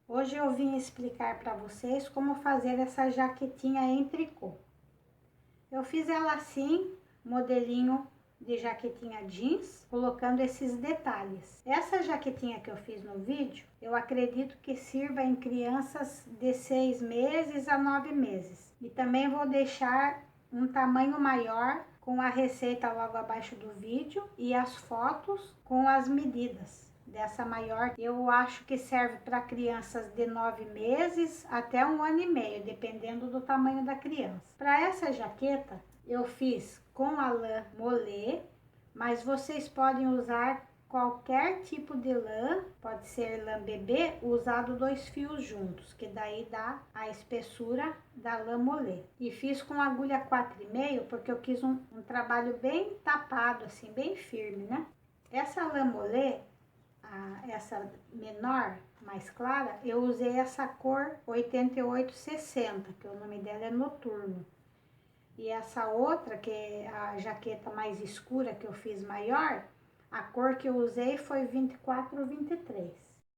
Hoje eu vim explicar para vocês como fazer essa jaquetinha em tricô. Eu fiz ela assim, modelinho de jaquetinha jeans, colocando esses detalhes. Essa jaquetinha que eu fiz no vídeo, eu acredito que sirva em crianças de 6 meses a 9 meses. E também vou deixar um tamanho maior com a receita logo abaixo do vídeo e as fotos com as medidas. Dessa maior, eu acho que serve para crianças de 9 meses até 1 ano e meio, dependendo do tamanho da criança. Para essa jaqueta, eu fiz com a lã molê, mas vocês podem usar qualquer tipo de lã, pode ser lã bebê, usado 2 fios juntos, que daí dá a espessura da lã molê. E fiz com agulha 4,5, porque eu quis um trabalho bem tapado, assim, bem firme, né? Essa lã molê, essa menor, mais clara, eu usei essa cor 8860, que o nome dela é Noturno. E essa outra, que é a jaqueta mais escura que eu fiz maior, a cor que eu usei foi 24-23.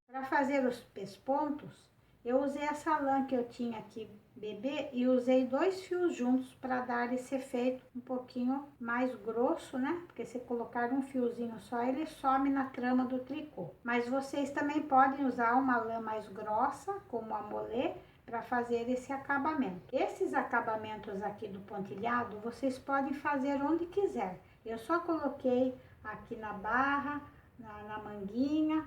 Para fazer os pespontos, eu usei essa lã que eu tinha aqui, bebê, e usei 2 fios juntos para dar esse efeito um pouquinho mais grosso, né? Porque se colocar um fiozinho só, ele some na trama do tricô. Mas vocês também podem usar uma lã mais grossa, como a molê, para fazer esse acabamento. Esses acabamentos aqui do pontilhado, vocês podem fazer onde quiser. Eu só coloquei aqui na barra, na manguinha,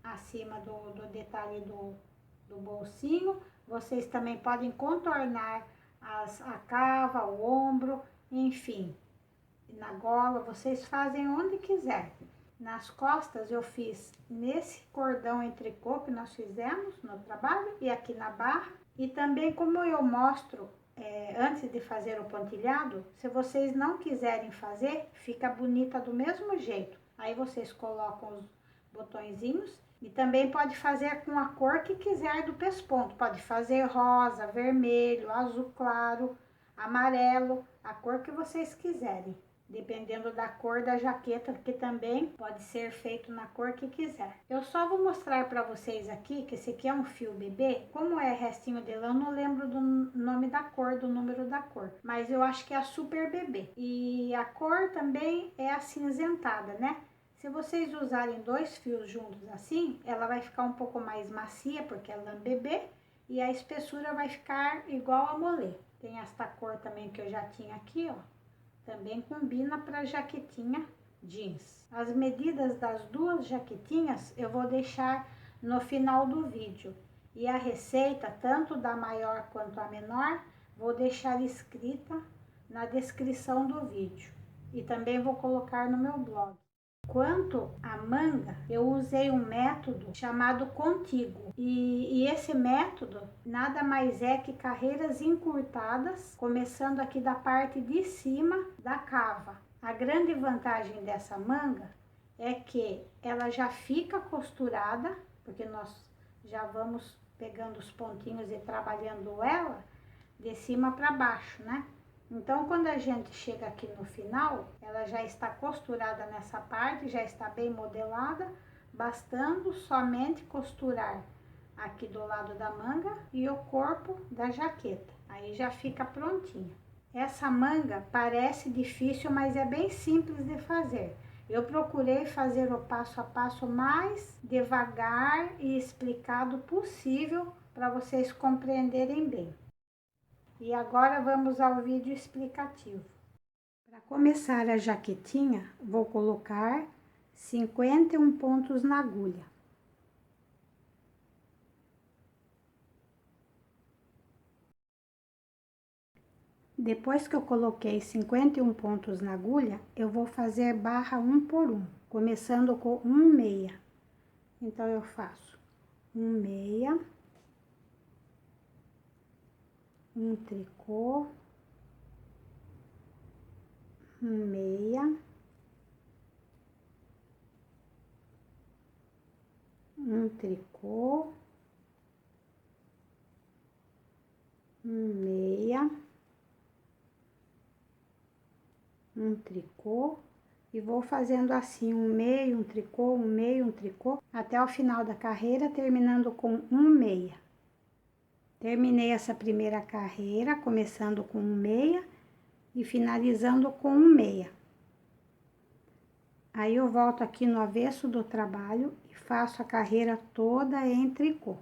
acima do detalhe do bolsinho. Vocês também podem contornar a cava, o ombro, enfim, na gola, vocês fazem onde quiser. Nas costas eu fiz nesse cordão em tricô que nós fizemos no trabalho e aqui na barra. E também, como eu mostro antes de fazer o pontilhado, se vocês não quiserem fazer, fica bonita do mesmo jeito. Aí vocês colocam os botõezinhos e também pode fazer com a cor que quiser do pesponto. Pode fazer rosa, vermelho, azul claro, amarelo, a cor que vocês quiserem. Dependendo da cor da jaqueta, que também pode ser feito na cor que quiser. Eu só vou mostrar para vocês aqui, que esse aqui é um fio bebê. Como é restinho de lã, eu não lembro do nome da cor, do número da cor. Mas eu acho que é a Super Bebê. E a cor também é acinzentada, né? Se vocês usarem 2 fios juntos assim, ela vai ficar um pouco mais macia, porque é lã bebê. E a espessura vai ficar igual a molê. Tem esta cor também que eu já tinha aqui, ó. Também combina para jaquetinha jeans. As medidas das duas jaquetinhas eu vou deixar no final do vídeo. E a receita, tanto da maior quanto a menor, vou deixar escrita na descrição do vídeo. E também vou colocar no meu blog. Quanto à manga, eu usei um método chamado contíguo. E esse método nada mais é que carreiras encurtadas, começando aqui da parte de cima da cava. A grande vantagem dessa manga é que ela já fica costurada, porque nós já vamos pegando os pontinhos e trabalhando ela de cima para baixo, né? Então, quando a gente chega aqui no final, ela já está costurada nessa parte, já está bem modelada, bastando somente costurar aqui do lado da manga e o corpo da jaqueta. Aí já fica prontinha. Essa manga parece difícil, mas é bem simples de fazer. Eu procurei fazer o passo a passo mais devagar e explicado possível para vocês compreenderem bem. E agora vamos ao vídeo explicativo. Para começar a jaquetinha, vou colocar 51 pontos na agulha. Depois que eu coloquei 51 pontos na agulha, eu vou fazer barra 1 por 1, começando com 1 meia. Então, eu faço 1 meia, 1 tricô, 1 meia, 1 tricô, 1 meia, 1 tricô e vou fazendo assim um meio, um tricô, um meio, um tricô, até o final da carreira, terminando com um meia. Terminei essa primeira carreira, começando com um meia e finalizando com um meia. Aí eu volto aqui no avesso do trabalho e faço a carreira toda em tricô.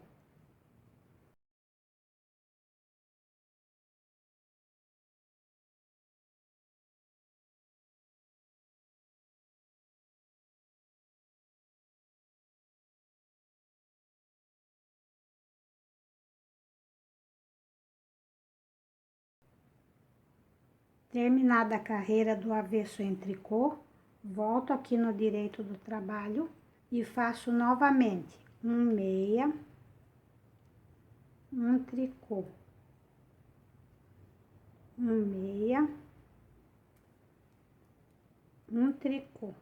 Terminada a carreira do avesso em tricô, volto aqui no direito do trabalho e faço novamente um meia, um tricô, um meia, um tricô.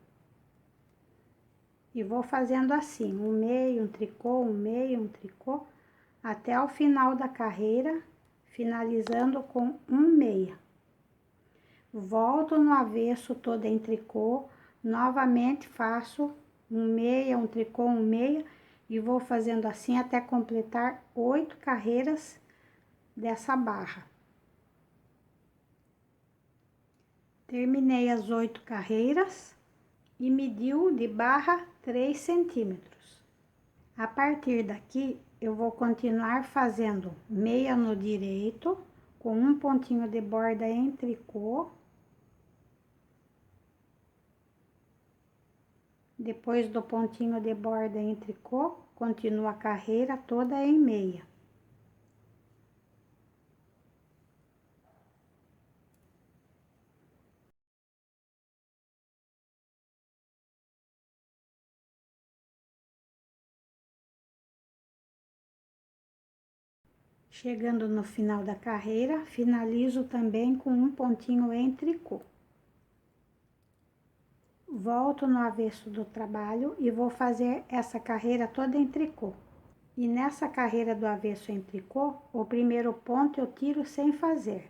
E vou fazendo assim, um meio, um tricô, um meio, um tricô, até o final da carreira, finalizando com um meia. Volto no avesso todo em tricô, novamente faço um meia, um tricô, um meia, e vou fazendo assim até completar 8 carreiras dessa barra. Terminei as 8 carreiras e mediu de barra 3 centímetros. A partir daqui, eu vou continuar fazendo meia no direito, com um pontinho de borda em tricô. Depois do pontinho de borda em tricô, continuo a carreira toda em meia. Chegando no final da carreira, finalizo também com um pontinho em tricô. Volto no avesso do trabalho e vou fazer essa carreira toda em tricô. E nessa carreira do avesso em tricô, o primeiro ponto eu tiro sem fazer.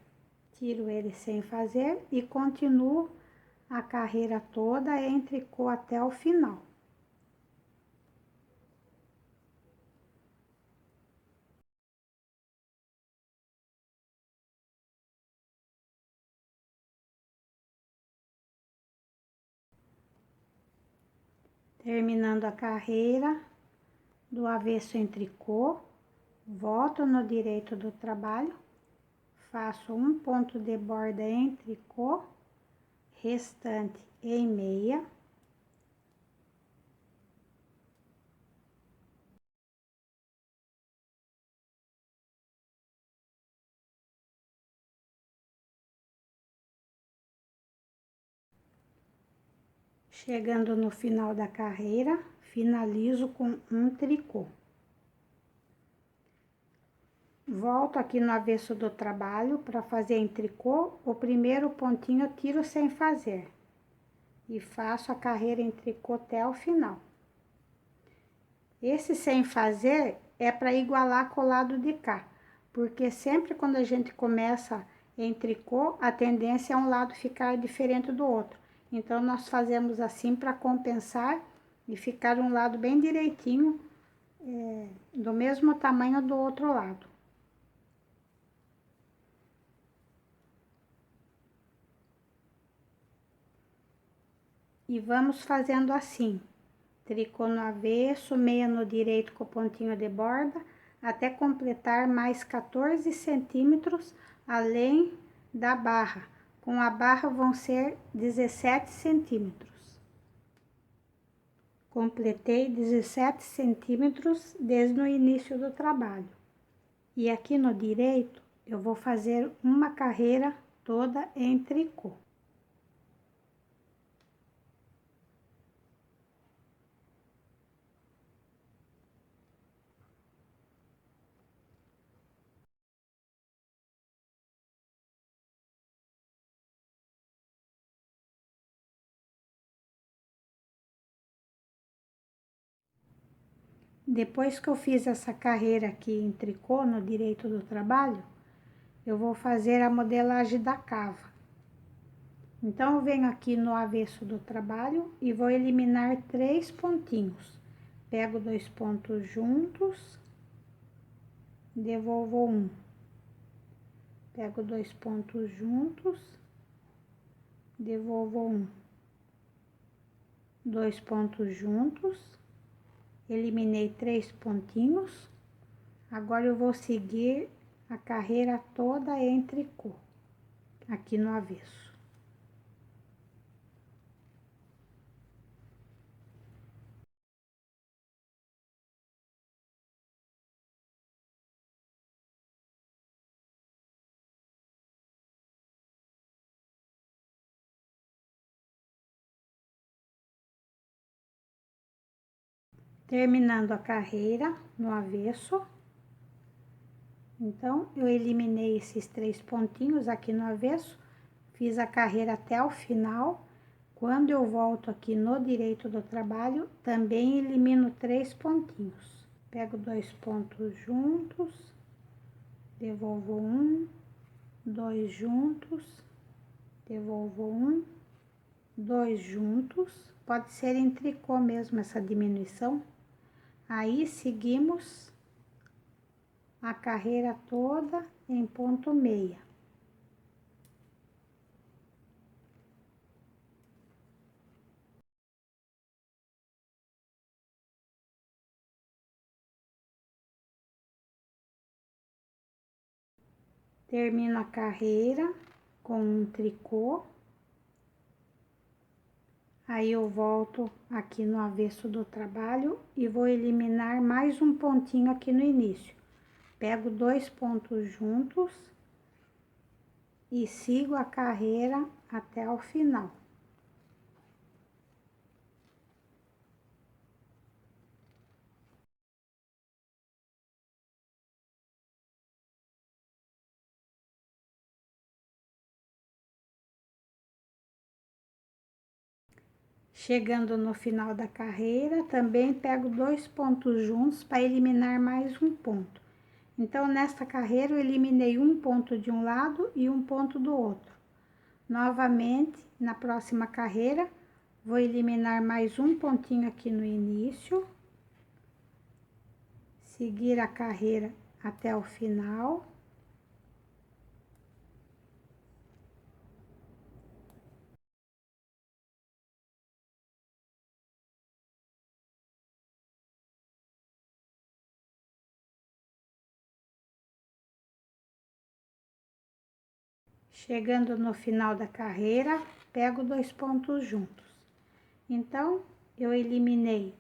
Tiro ele sem fazer e continuo a carreira toda em tricô até o final. Terminando a carreira do avesso em tricô, volto no direito do trabalho, faço um ponto de borda em tricô, restante em meia. Chegando no final da carreira, finalizo com um tricô. Volto aqui no avesso do trabalho para fazer em tricô, o primeiro pontinho eu tiro sem fazer. E faço a carreira em tricô até o final. Esse sem fazer é para igualar com o lado de cá, porque sempre quando a gente começa em tricô, a tendência é um lado ficar diferente do outro. Então, nós fazemos assim para compensar e ficar um lado bem direitinho, do mesmo tamanho do outro lado. E vamos fazendo assim, tricô no avesso, meia no direito com pontinho de borda, até completar mais 14 centímetros além da barra. Com a barra vão ser 17 centímetros. Completei 17 centímetros desde o início do trabalho. E aqui no direito, eu vou fazer uma carreira toda em tricô. Depois que eu fiz essa carreira aqui em tricô, no direito do trabalho, eu vou fazer a modelagem da cava. Então, eu venho aqui no avesso do trabalho e vou eliminar 3 pontinhos. Pego 2 pontos juntos, devolvo um. Pego 2 pontos juntos, devolvo um. 2 pontos juntos, eliminei 3 pontinhos. Agora eu vou seguir a carreira toda em tricô, aqui no avesso. Terminando a carreira no avesso. Então, eu eliminei esses 3 pontinhos aqui no avesso, fiz a carreira até o final. Quando eu volto aqui no direito do trabalho, também elimino 3 pontinhos. Pego 2 pontos juntos, devolvo um, 2 juntos, devolvo um, 2 juntos. Pode ser em tricô mesmo essa diminuição. Aí, seguimos a carreira toda em ponto meia. Termino a carreira com um tricô. Aí, eu volto aqui no avesso do trabalho e vou eliminar mais um pontinho aqui no início. Pego 2 pontos juntos e sigo a carreira até o final. Chegando no final da carreira, também pego 2 pontos juntos para eliminar mais um ponto. Então, nesta carreira, eu eliminei um ponto de um lado e um ponto do outro. Novamente, na próxima carreira, vou eliminar mais um pontinho aqui no início. Seguir a carreira até o final. Chegando no final da carreira, pego 2 pontos juntos. Então, eu eliminei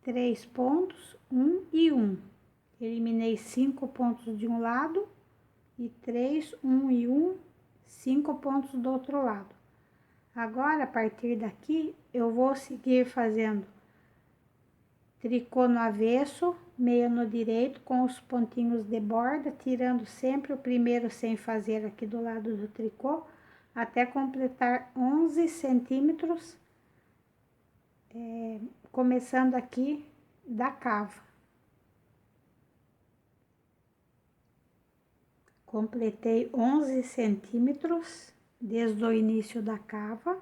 3 pontos, 1 e 1. Eliminei 5 pontos de um lado e 3, 1 e 1, 5 pontos do outro lado. Agora, a partir daqui, eu vou seguir fazendo tricô no avesso, meia no direito, com os pontinhos de borda, tirando sempre o primeiro sem fazer aqui do lado do tricô, até completar 11 centímetros, começando aqui da cava. Completei 11 centímetros desde o início da cava,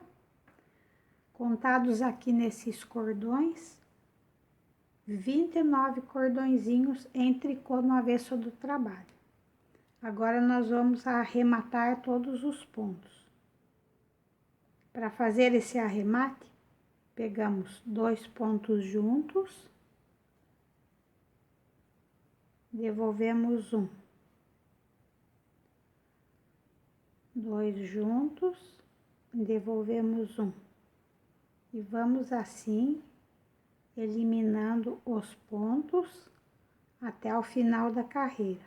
contados aqui nesses cordões, 29 cordõezinhos em tricô no avesso do trabalho. Agora, nós vamos arrematar todos os pontos. Para fazer esse arremate, pegamos 2 pontos juntos, devolvemos um. 2 juntos, devolvemos um. E vamos assim, eliminando os pontos até o final da carreira.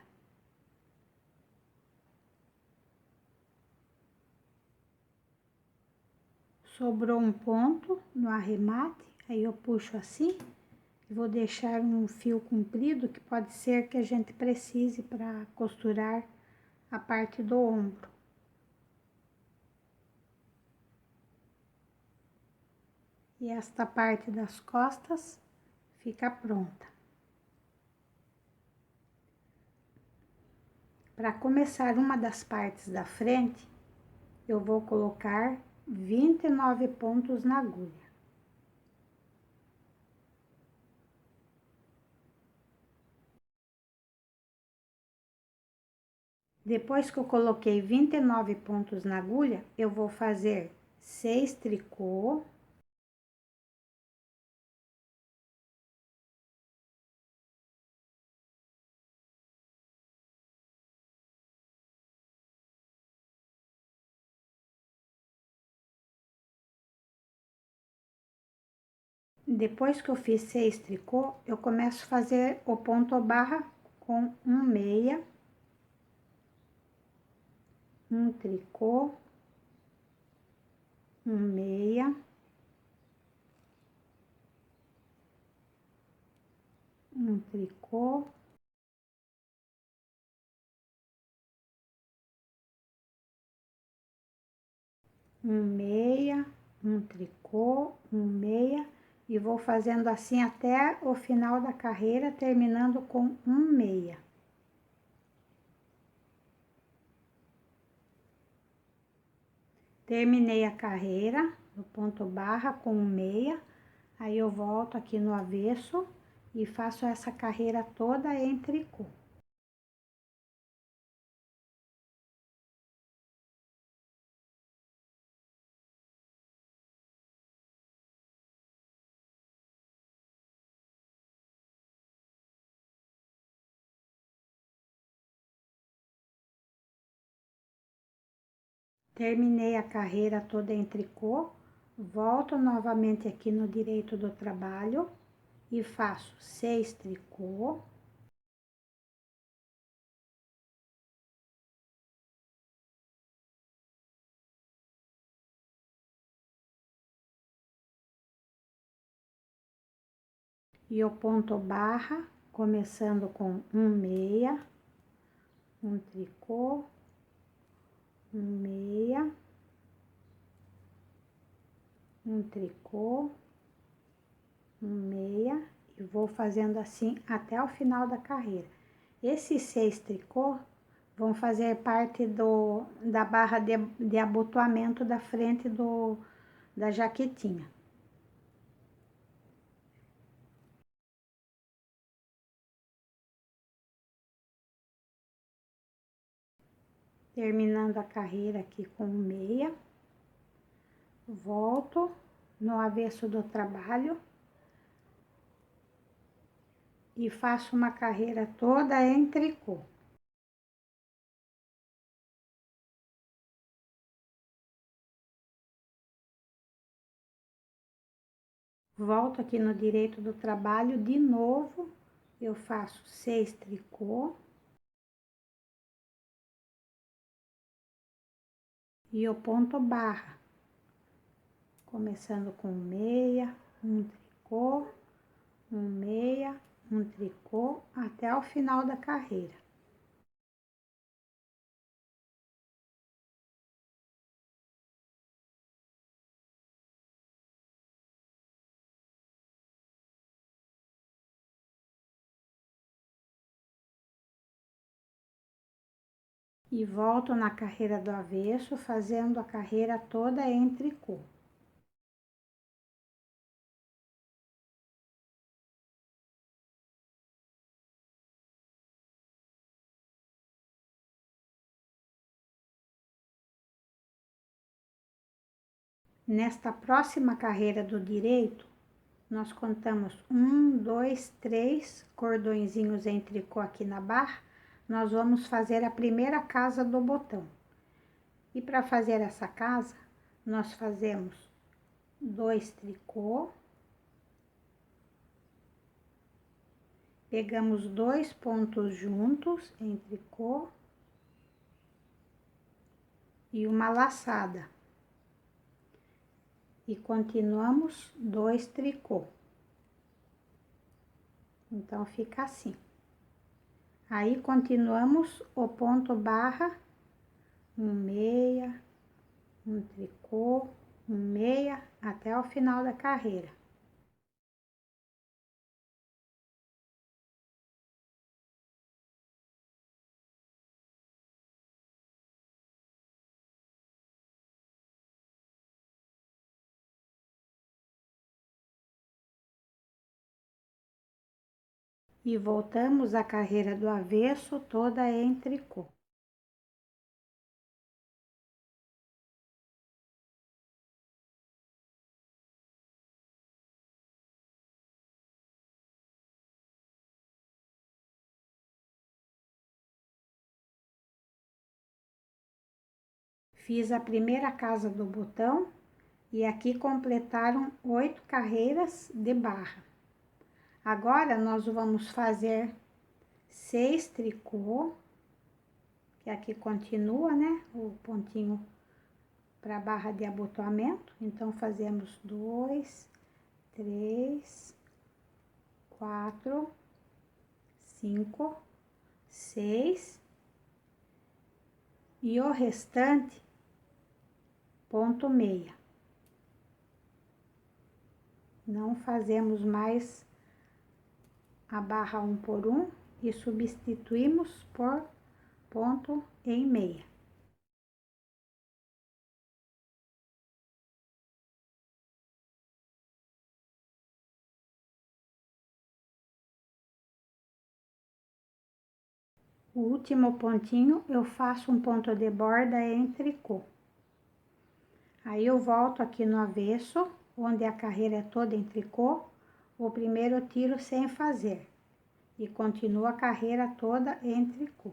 Sobrou um ponto no arremate, aí eu puxo assim, e vou deixar um fio comprido, que pode ser que a gente precise para costurar a parte do ombro. E esta parte das costas fica pronta. Para começar uma das partes da frente, eu vou colocar 29 pontos na agulha. Depois que eu coloquei 29 pontos na agulha, eu vou fazer 6 tricô. Depois que eu fiz 6 tricô, eu começo a fazer o ponto barra com um meia, um tricô, um meia, um tricô, um meia, um tricô, um meia, e vou fazendo assim até o final da carreira, terminando com um meia. Terminei a carreira no ponto barra com um meia, aí eu volto aqui no avesso e faço essa carreira toda em tricô. Terminei a carreira toda em tricô, volto novamente aqui no direito do trabalho e faço 6 tricô. E o ponto barra, começando com um meia, um tricô, um meia, um tricô, um meia, e vou fazendo assim até o final da carreira. Esses 6 tricô vão fazer parte da barra de abotoamento da frente da jaquetinha. Terminando a carreira aqui com meia, volto no avesso do trabalho e faço uma carreira toda em tricô. Volto aqui no direito do trabalho, de novo, eu faço 6 tricô. E o ponto barra, começando com meia, um tricô, um meia, um tricô, até o final da carreira. E volto na carreira do avesso, fazendo a carreira toda em tricô. Nesta próxima carreira do direito, nós contamos 1, 2, 3 cordõezinhos em tricô aqui na barra. Nós vamos fazer a primeira casa do botão. E para fazer essa casa, nós fazemos 2 tricô, pegamos 2 pontos juntos em tricô e uma laçada. E continuamos 2 tricô. Então, fica assim. Aí, continuamos o ponto barra, um meia, um tricô, um meia, até o final da carreira. E voltamos a carreira do avesso toda em tricô. Fiz a primeira casa do botão e aqui completaram 8 carreiras de barra. Agora, nós vamos fazer 6 tricô, que aqui continua, né, o pontinho para barra de abotoamento. Então, fazemos 2, 3, 4, 5, 6 e o restante ponto meia. Não fazemos mais a barra 1 por 1 e substituímos por ponto em meia. O último pontinho eu faço um ponto de borda em tricô. Aí eu volto aqui no avesso, onde a carreira é toda em tricô, o primeiro eu tiro sem fazer e continuo a carreira toda em tricô.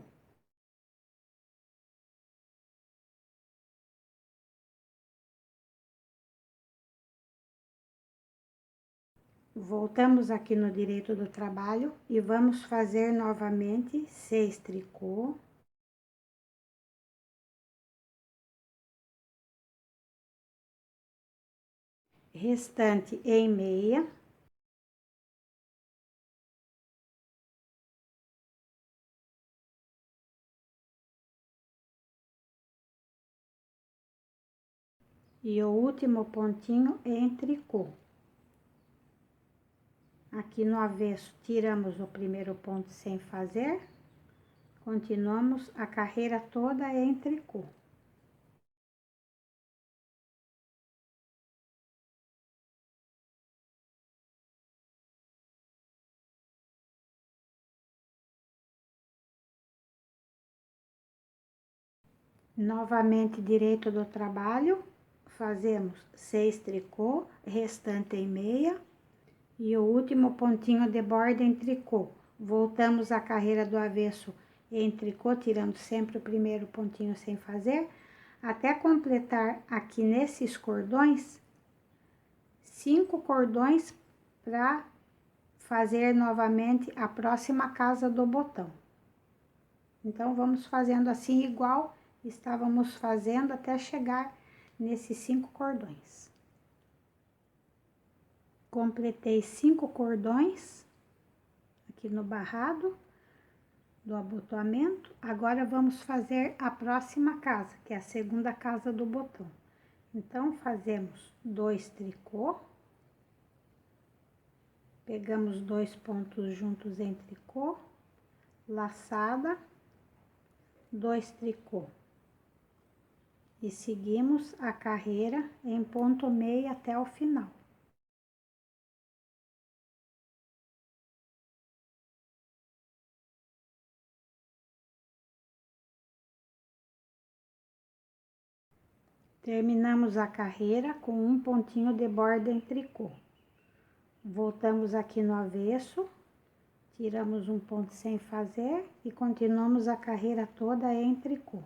Voltamos aqui no direito do trabalho e vamos fazer novamente 6 tricô. Restante em meia. E o último pontinho em tricô. Aqui no avesso, tiramos o primeiro ponto sem fazer, continuamos a carreira toda em tricô. Novamente, direito do trabalho, fazemos 6 tricô, restante em meia, e o último pontinho de borda em tricô. Voltamos a carreira do avesso em tricô, tirando sempre o primeiro pontinho sem fazer, até completar aqui nesses cordões, 5 cordões para fazer novamente a próxima casa do botão. Então, vamos fazendo assim igual estávamos fazendo até chegar nesses 5 cordões. Completei 5 cordões aqui no barrado do abotoamento. Agora, vamos fazer a próxima casa, que é a segunda casa do botão. Então, fazemos 2 tricô. Pegamos 2 pontos juntos em tricô, laçada, 2 tricô. E seguimos a carreira em ponto meio até o final. Terminamos a carreira com um pontinho de borda em tricô. Voltamos aqui no avesso, tiramos um ponto sem fazer e continuamos a carreira toda em tricô.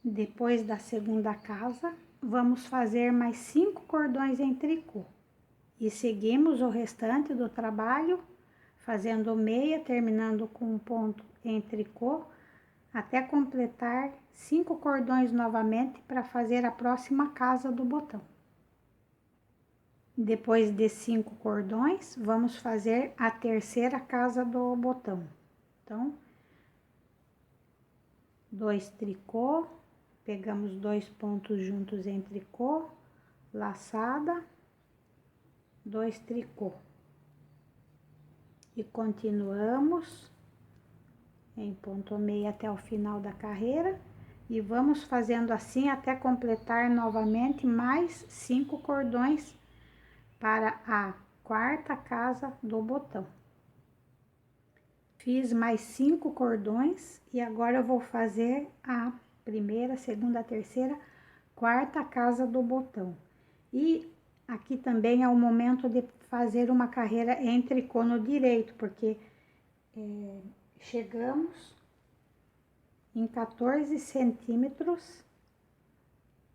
Depois da segunda casa, vamos fazer mais 5 cordões em tricô. E seguimos o restante do trabalho, fazendo meia, terminando com um ponto em tricô, até completar 5 cordões novamente para fazer a próxima casa do botão. Depois de 5 cordões, vamos fazer a terceira casa do botão. Então, 2 tricô, pegamos 2 pontos juntos em tricô, laçada, 2 tricô. E continuamos em ponto meio até o final da carreira. E vamos fazendo assim até completar novamente mais 5 cordões para a quarta casa do botão. Fiz mais 5 cordões e agora eu vou fazer a primeira, segunda, terceira, quarta casa do botão. E aqui também é o momento de fazer uma carreira em tricô no direito, porque chegamos em 14 centímetros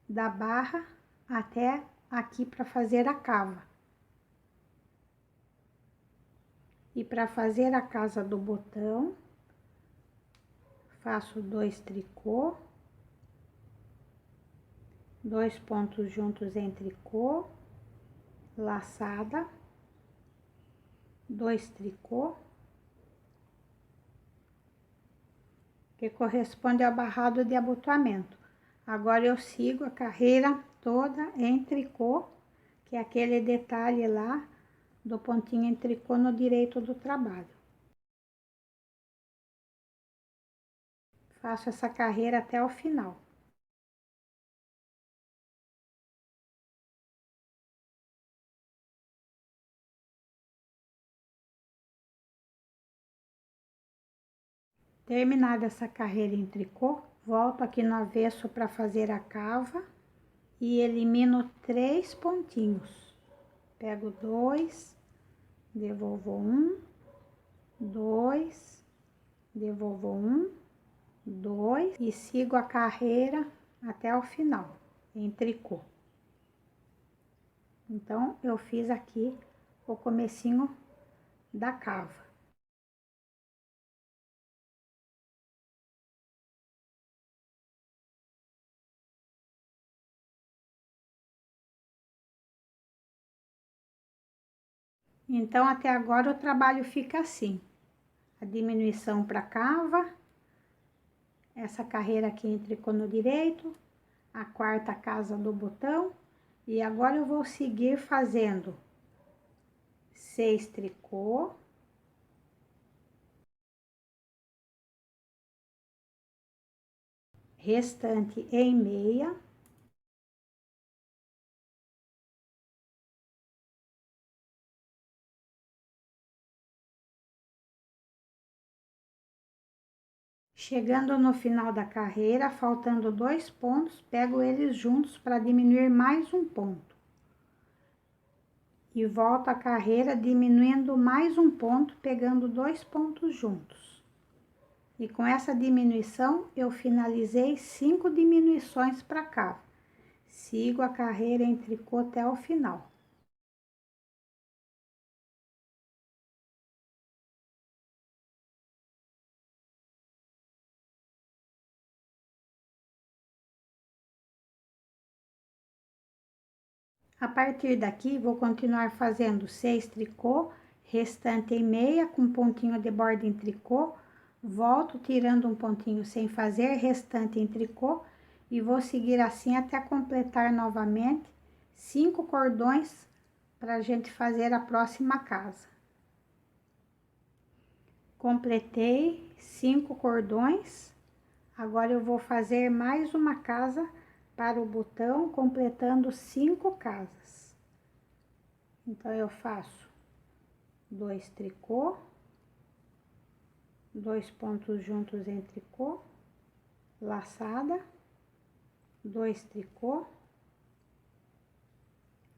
da barra até aqui para fazer a cava. E para fazer a casa do botão, faço 2 tricô, 2 pontos juntos em tricô, laçada, 2 tricô, que corresponde ao barrado de abotoamento. Agora eu sigo a carreira toda em tricô, que é aquele detalhe lá do pontinho em tricô no direito do trabalho. Faço essa carreira até o final. Terminada essa carreira em tricô, volto aqui no avesso para fazer a cava e elimino 3 pontinhos. Pego 2, devolvo 1, 2, devolvo 1, 2 e sigo a carreira até o final, em tricô. Então, eu fiz aqui o comecinho da cava. Então, até agora o trabalho fica assim. A diminuição para cava, essa carreira aqui em tricô no direito, a quarta casa do botão. E agora eu vou seguir fazendo 6 tricô. Restante em meia. Chegando no final da carreira, faltando 2 pontos, pego eles juntos para diminuir mais um ponto. E volto a carreira diminuindo mais um ponto, pegando 2 pontos juntos. E com essa diminuição, eu finalizei 5 diminuições para cá. Sigo a carreira em tricô até o final. A partir daqui, vou continuar fazendo 6 tricô, restante em meia, com pontinho de borda em tricô, volto tirando um pontinho sem fazer, restante em tricô, e vou seguir assim até completar novamente 5 cordões para a gente fazer a próxima casa. Completei 5 cordões, agora eu vou fazer mais uma casa para o botão, completando 5 casas. Então, eu faço 2 tricô, 2 pontos juntos em tricô, laçada, 2 tricô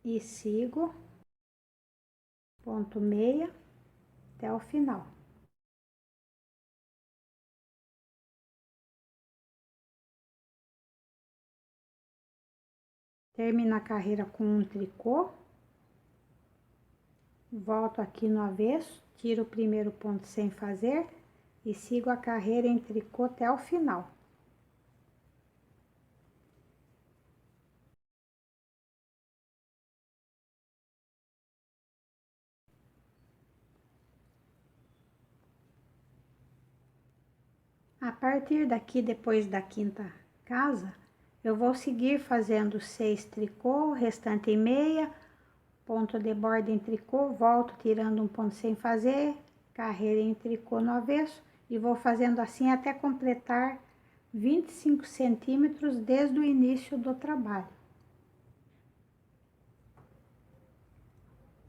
e sigo ponto meia até o final. Termino a carreira com um tricô, volto aqui no avesso, tiro o primeiro ponto sem fazer e sigo a carreira em tricô até o final. A partir daqui, depois da quinta casa, eu vou seguir fazendo 6 tricô, restante em meia, ponto de borda em tricô, volto tirando um ponto sem fazer, carreira em tricô no avesso e vou fazendo assim até completar 25 centímetros desde o início do trabalho.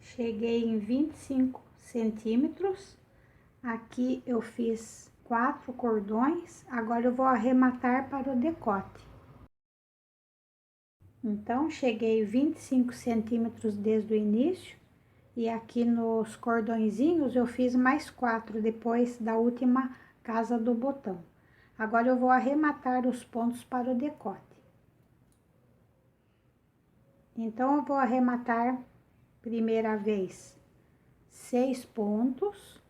Cheguei em 25 centímetros, aqui eu fiz 4 cordões, agora eu vou arrematar para o decote. Então, cheguei 25 centímetros desde o início, e aqui nos cordõezinhos eu fiz mais 4 depois da última casa do botão. Agora eu vou arrematar os pontos para o decote. Então, eu vou arrematar primeira vez 6 pontos,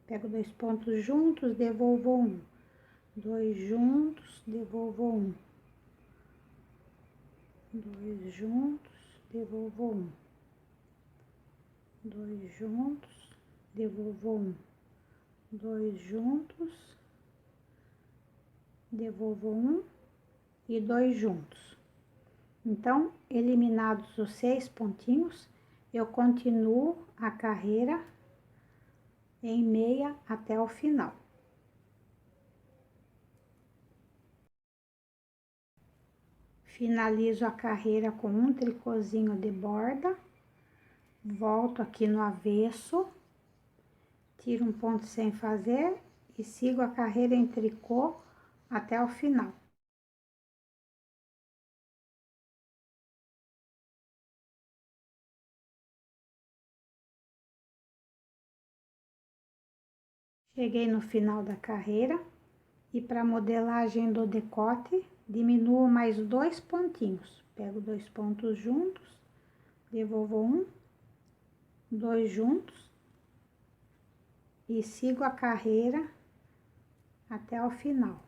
pego 2 pontos juntos, devolvo um, 2 juntos, devolvo um, 2 juntos, devolvo um, 2 juntos, devolvo um, 2 juntos, devolvo um e 2 juntos. Então, eliminados os 6 pontinhos, eu continuo a carreira em meia até o final. Finalizo a carreira com um tricôzinho de borda, volto aqui no avesso, tiro um ponto sem fazer e sigo a carreira em tricô até o final. Cheguei no final da carreira e para modelagem do decote, diminuo mais 2 pontinhos. Pego 2 pontos juntos, devolvo um, 2 juntos e sigo a carreira até o final.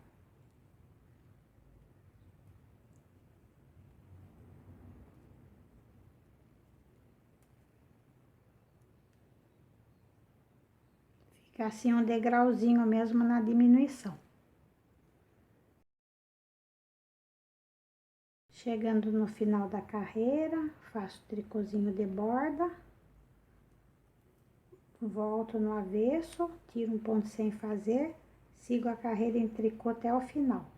Fica assim um degrauzinho mesmo na diminuição. Chegando no final da carreira, faço tricôzinho de borda, volto no avesso, tiro um ponto sem fazer, sigo a carreira em tricô até o final.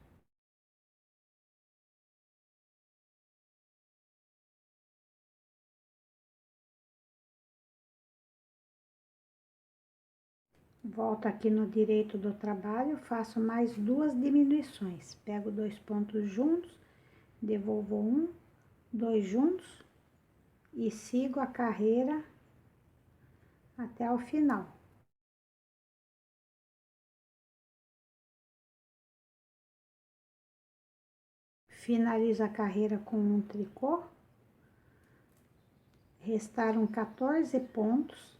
Volto aqui no direito do trabalho, faço mais 2 diminuições. Pego 2 pontos juntos, devolvo um, 2 juntos e sigo a carreira até o final. Finalizo a carreira com um tricô. Restaram 14 pontos.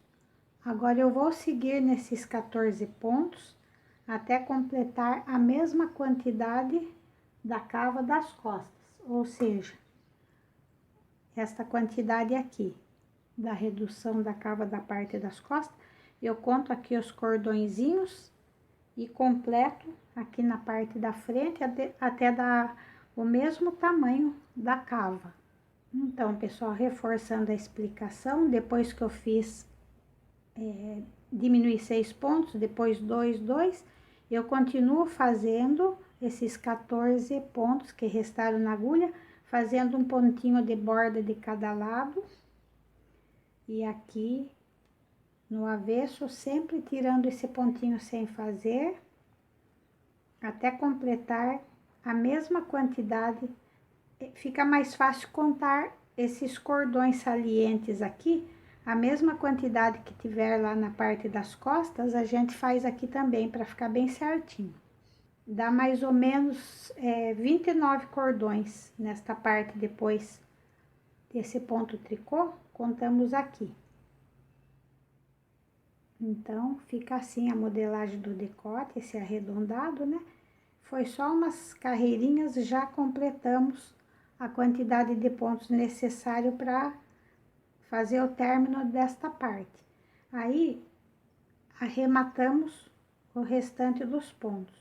Agora, eu vou seguir nesses 14 pontos até completar a mesma quantidade da cava das costas, ou seja, esta quantidade aqui, da redução da cava da parte das costas, eu conto aqui os cordõezinhos e completo aqui na parte da frente até dar o mesmo tamanho da cava. Então, pessoal, reforçando a explicação, depois que eu fiz diminuir 6 pontos, depois 2, 2, eu continuo fazendo esses 14 pontos que restaram na agulha, fazendo um pontinho de borda de cada lado. E aqui no avesso, sempre tirando esse pontinho sem fazer, até completar a mesma quantidade. Fica mais fácil contar esses cordões salientes aqui, a mesma quantidade que tiver lá na parte das costas, a gente faz aqui também, para ficar bem certinho. Dá mais ou menos 29 cordões nesta parte, depois desse ponto tricô, contamos aqui. Então, fica assim a modelagem do decote, esse arredondado, né? Foi só umas carreirinhas, já completamos a quantidade de pontos necessário para fazer o término desta parte. Aí, arrematamos o restante dos pontos.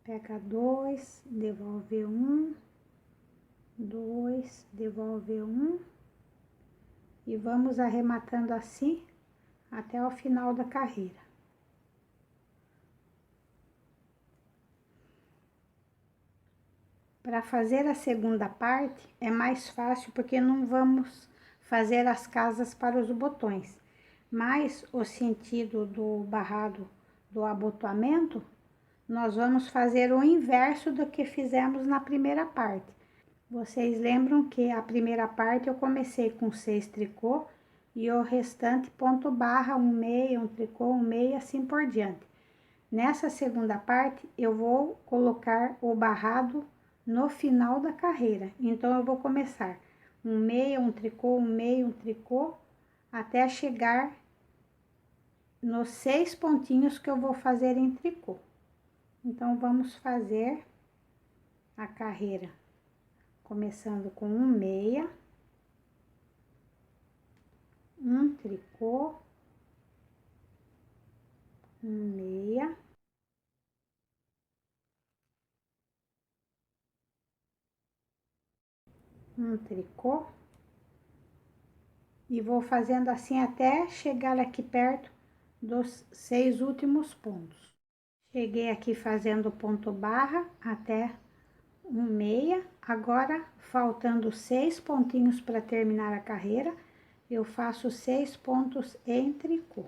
Pega 2, devolve um, 2, devolve um, e vamos arrematando assim até o final da carreira. Para fazer a segunda parte é mais fácil porque não vamos fazer as casas para os botões, mas o sentido do barrado do abotoamento, nós vamos fazer o inverso do que fizemos na primeira parte. Vocês lembram que a primeira parte eu comecei com 6 tricô e o restante ponto barra, um meia, um tricô, um meia, assim por diante. Nessa segunda parte eu vou colocar o barrado no final da carreira. Então eu vou começar um meia, um tricô, um meia, um tricô, até chegar nos 6 pontinhos que eu vou fazer em tricô. Então vamos fazer a carreira começando com um meia, um tricô, um meia, um tricô, e vou fazendo assim até chegar aqui perto dos 6 últimos pontos. Cheguei aqui fazendo ponto barra até um meia. Agora, faltando 6 pontinhos para terminar a carreira, eu faço 6 pontos em tricô.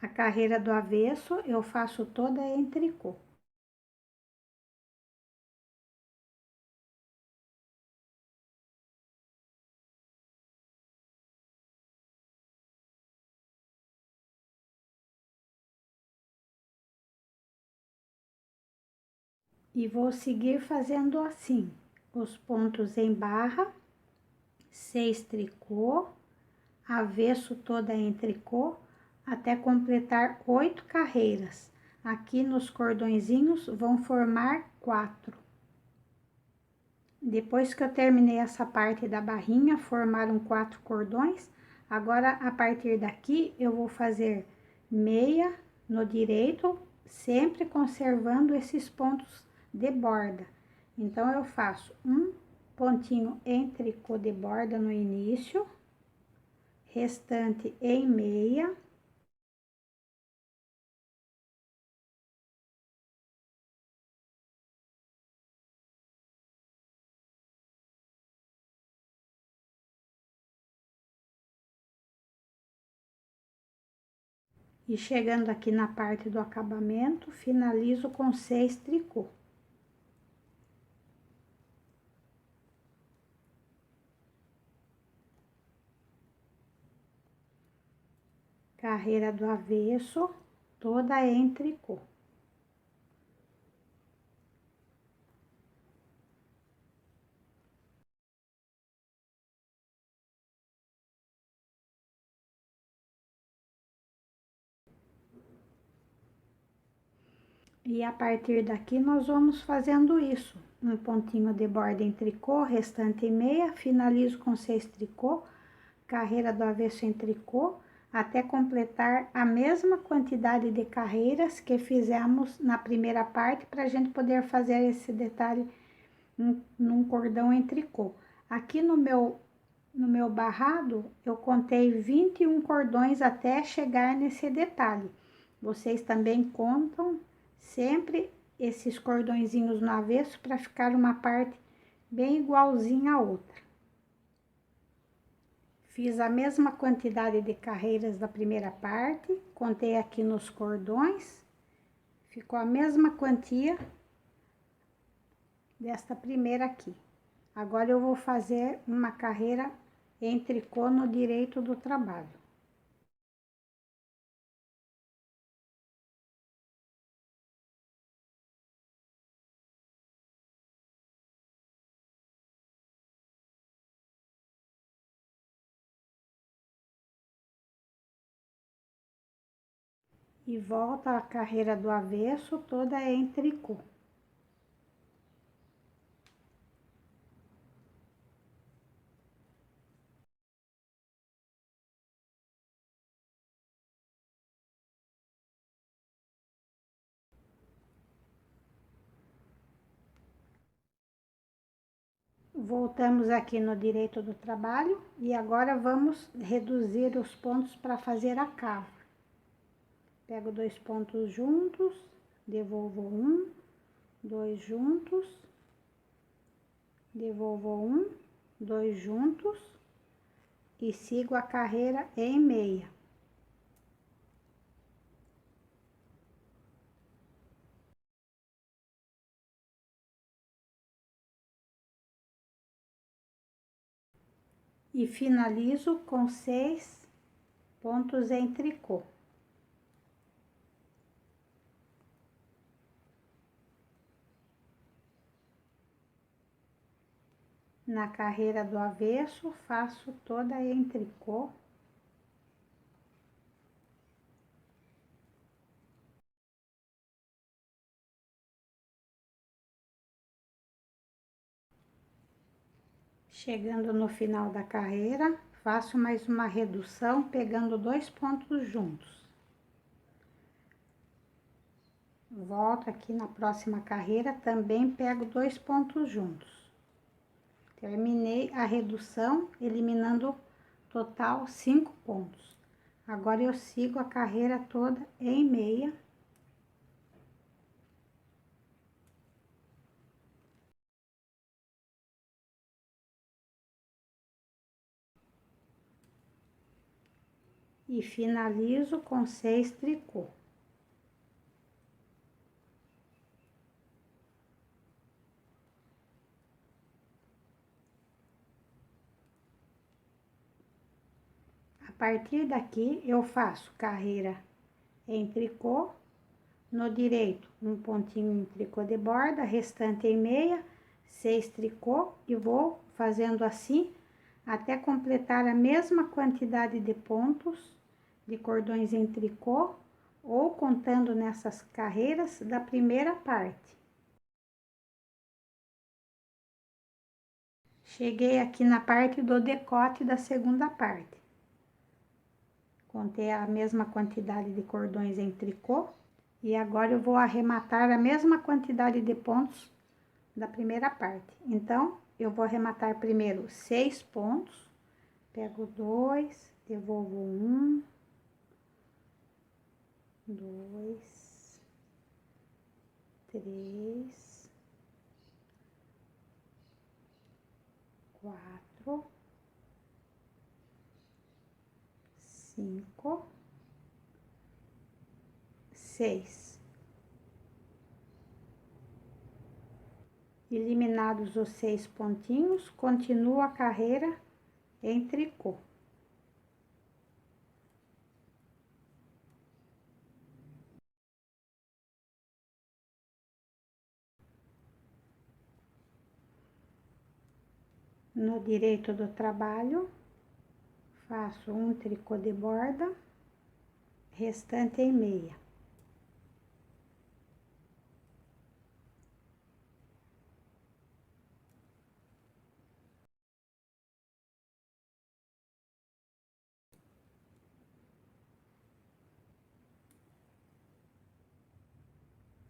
A carreira do avesso eu faço toda em tricô. E vou seguir fazendo assim, os pontos em barra, 6 tricô, avesso toda em tricô, até completar 8 carreiras. Aqui nos cordõezinhos vão formar 4. Depois que eu terminei essa parte da barrinha, formaram 4 cordões. Agora, a partir daqui, eu vou fazer meia no direito, sempre conservando esses pontos de borda. Então, eu faço um pontinho em tricô de borda no início, restante em meia. E chegando aqui na parte do acabamento, finalizo com 6 tricô. Carreira do avesso, toda em tricô. E a partir daqui nós vamos fazendo isso. Um pontinho de borda em tricô, restante em meia, finalizo com 6 tricô, carreira do avesso em tricô, até completar a mesma quantidade de carreiras que fizemos na primeira parte, para a gente poder fazer esse detalhe num cordão em tricô. Aqui no meu barrado, eu contei 21 cordões até chegar nesse detalhe. Vocês também contam sempre esses cordõezinhos no avesso para ficar uma parte bem igualzinha à outra. Fiz a mesma quantidade de carreiras da primeira parte, contei aqui nos cordões, ficou a mesma quantia desta primeira aqui. Agora eu vou fazer uma carreira em tricô no direito do trabalho. E volta a carreira do avesso toda em tricô. Voltamos aqui no direito do trabalho e agora vamos reduzir os pontos para fazer a cava. Pego 2 pontos juntos, devolvo um, 2 juntos, devolvo um, 2 juntos e sigo a carreira em meia. E finalizo com 6 pontos em tricô. Na carreira do avesso, faço toda em tricô. Chegando no final da carreira, faço mais uma redução, pegando 2 pontos juntos. Volto aqui na próxima carreira, também pego 2 pontos juntos. Terminei a redução, eliminando total 5 pontos. Agora eu sigo a carreira toda em meia. E finalizo com 6 tricô. A partir daqui, eu faço carreira em tricô, no direito, um pontinho em tricô de borda, restante em meia, 6 tricô, e vou fazendo assim até completar a mesma quantidade de pontos de cordões em tricô, ou contando nessas carreiras da primeira parte. Cheguei aqui na parte do decote da segunda parte. Contei a mesma quantidade de cordões em tricô e agora eu vou arrematar a mesma quantidade de pontos da primeira parte. Então, eu vou arrematar primeiro 6 pontos, pego 2, devolvo 1, 2, 3, 4, 5, 6. Eliminados os 6 pontinhos, continuo a carreira em tricô. No direito do trabalho, faço um tricô de borda, restante em meia.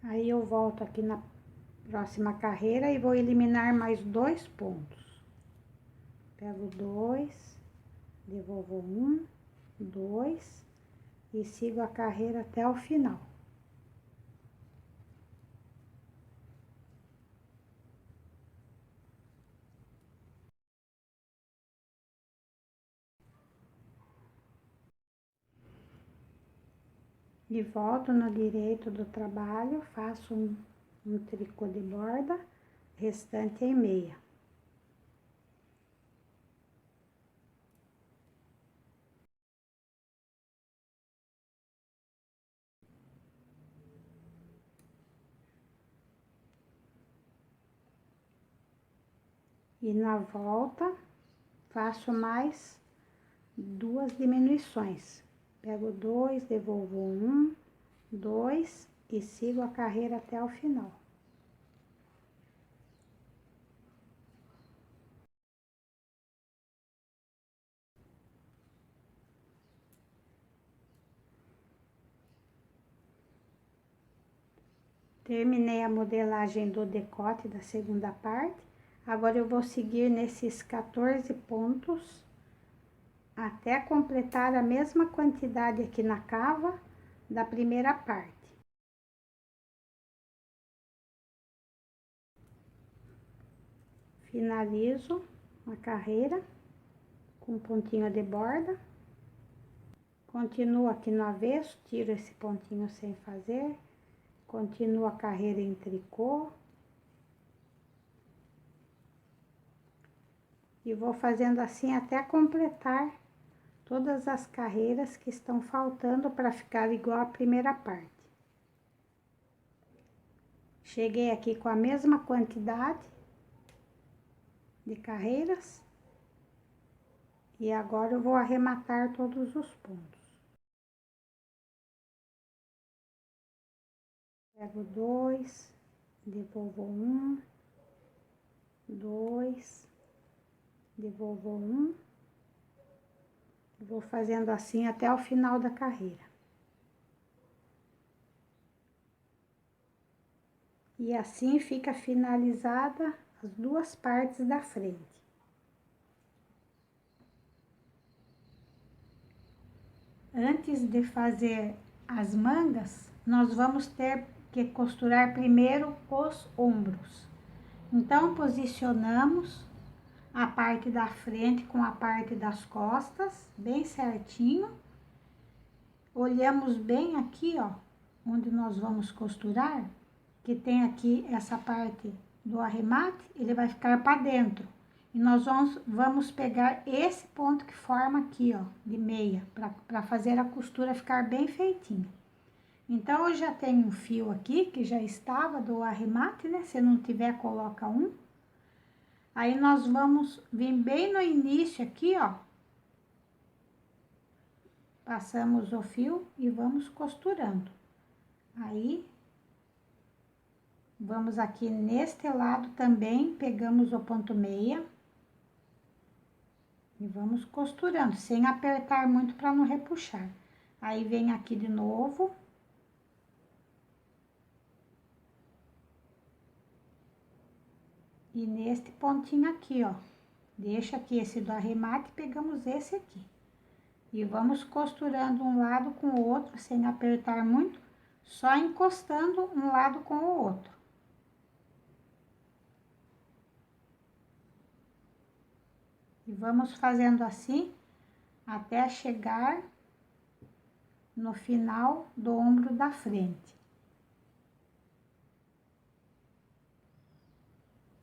Aí eu volto aqui na próxima carreira e vou eliminar mais 2 pontos. Pego 2, devolvo 1, 2 e sigo a carreira até o final. E volto no direito do trabalho, faço um tricô de borda, restante em meia. E na volta, faço mais 2 diminuições. Pego 2, devolvo 1, 2 e sigo a carreira até o final. Terminei a modelagem do decote da segunda parte. Agora eu vou seguir nesses 14 pontos até completar a mesma quantidade aqui na cava da primeira parte. Finalizo a carreira com pontinho de borda. Continuo aqui no avesso, tiro esse pontinho sem fazer. Continuo a carreira em tricô. E vou fazendo assim até completar todas as carreiras que estão faltando para ficar igual a primeira parte. Cheguei aqui com a mesma quantidade de carreiras. E agora eu vou arrematar todos os pontos. Pego 2, devolvo 1, 2, devolvo 1. Vou fazendo assim até o final da carreira. E assim fica finalizada as duas partes da frente. Antes de fazer as mangas, nós vamos ter que costurar primeiro os ombros. Então, posicionamos a parte da frente com a parte das costas, bem certinho. Olhamos bem aqui, ó, onde nós vamos costurar, que tem aqui essa parte do arremate, ele vai ficar para dentro. E nós vamos pegar esse ponto que forma aqui, ó, de meia, para fazer a costura ficar bem feitinha. Então, eu já tenho um fio aqui, que já estava do arremate, né? Se não tiver, coloca um. Aí, nós vamos vir bem no início aqui, ó. Passamos o fio e vamos costurando. Aí, vamos aqui neste lado também, pegamos o ponto meia. E vamos costurando, sem apertar muito para não repuxar. Aí, vem aqui de novo. E neste pontinho aqui, ó. Deixa aqui esse do arremate, pegamos esse aqui. E vamos costurando um lado com o outro, sem apertar muito, só encostando um lado com o outro. E vamos fazendo assim, até chegar no final do ombro da frente.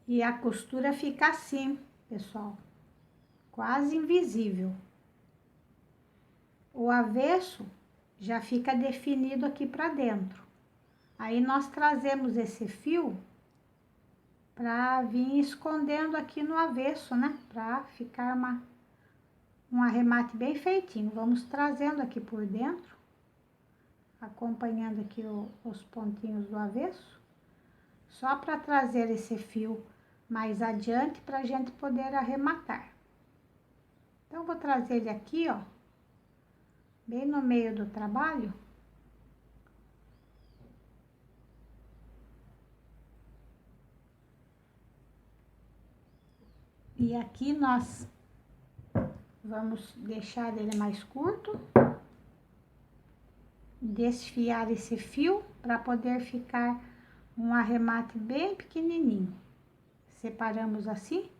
E a costura fica assim, pessoal, quase invisível. O avesso já fica definido aqui para dentro. Aí, nós trazemos esse fio para vir escondendo aqui no avesso, né? Para ficar um arremate bem feitinho. Vamos trazendo aqui por dentro, acompanhando aqui os pontinhos do avesso, só para trazer esse fio mais adiante para a gente poder arrematar. Então, vou trazer ele aqui, ó, bem no meio do trabalho. E aqui nós vamos deixar ele mais curto, desfiar esse fio para poder ficar um arremate bem pequenininho. Separamos assim.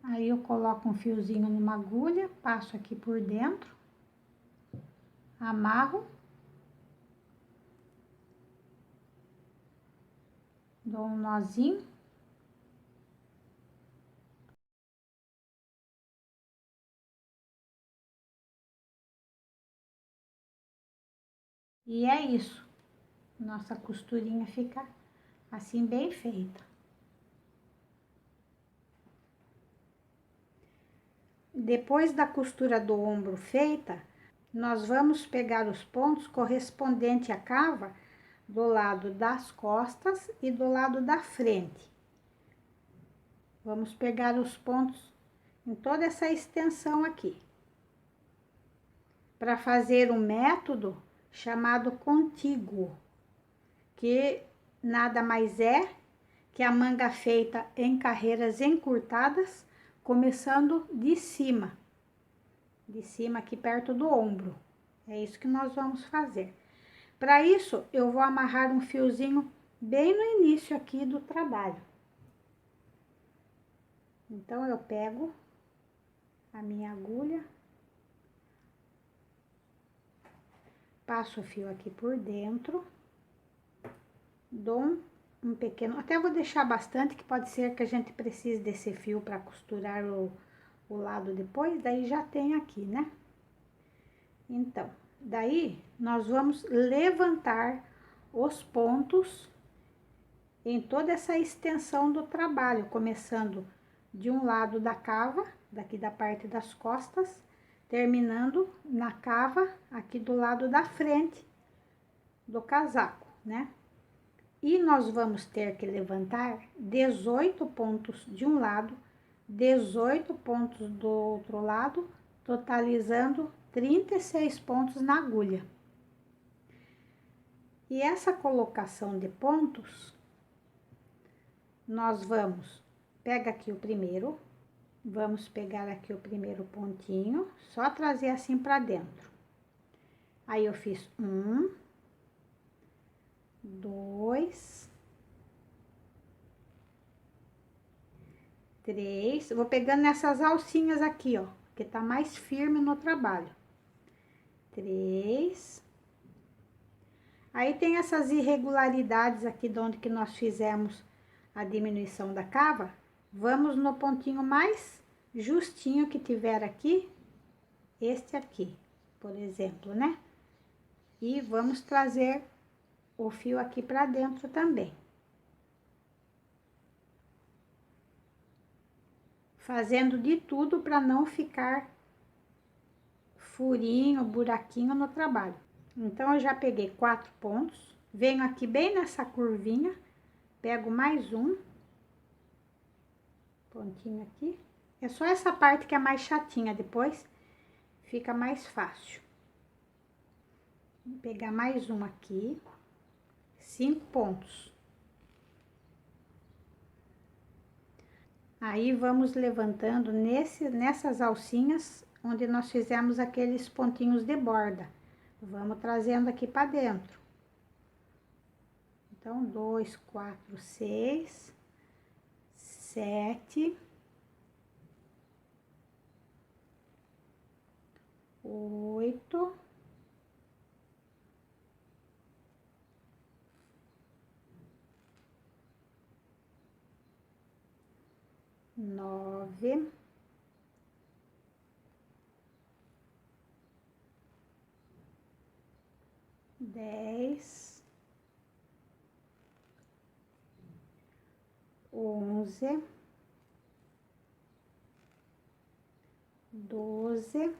Aí, eu coloco um fiozinho numa agulha, passo aqui por dentro, amarro, dou um nozinho. E é isso. Nossa costurinha fica assim bem feita. Depois da costura do ombro feita, nós vamos pegar os pontos correspondentes à cava do lado das costas e do lado da frente. Vamos pegar os pontos em toda essa extensão aqui, para fazer um método chamado contíguo, que nada mais é que é a manga feita em carreiras encurtadas, começando de cima aqui perto do ombro. É isso que nós vamos fazer. Para isso, eu vou amarrar um fiozinho bem no início aqui do trabalho. Então, eu pego a minha agulha, passo o fio aqui por dentro, dou um pequeno, até vou deixar bastante, que pode ser que a gente precise desse fio para costurar o lado depois, daí já tem aqui, né? Então, daí nós vamos levantar os pontos em toda essa extensão do trabalho, começando de um lado da cava, daqui da parte das costas, terminando na cava aqui do lado da frente do casaco, né? E nós vamos ter que levantar 18 pontos de um lado, 18 pontos do outro lado, totalizando 36 pontos na agulha. E essa colocação de pontos, nós vamos, pega aqui o primeiro, vamos pegar aqui o primeiro pontinho, só trazer assim pra dentro. Aí eu fiz 1, 2, 3, vou pegando nessas alcinhas aqui, ó, que tá mais firme no trabalho. 3. Aí tem essas irregularidades aqui de onde que nós fizemos a diminuição da cava. Vamos no pontinho mais justinho que tiver aqui, este aqui, por exemplo, né? E vamos trazer o fio aqui pra dentro também. Fazendo de tudo para não ficar furinho, buraquinho no trabalho. Então, eu já peguei 4 pontos, venho aqui bem nessa curvinha, pego mais um pontinho aqui. É só essa parte que é mais chatinha, depois fica mais fácil. Vou pegar mais um aqui, 5 pontos. Aí, vamos levantando nessas alcinhas, onde nós fizemos aqueles pontinhos de borda. Vamos trazendo aqui para dentro. Então, 2, 4, 6, 7, 8, 9, 10, 11, 12,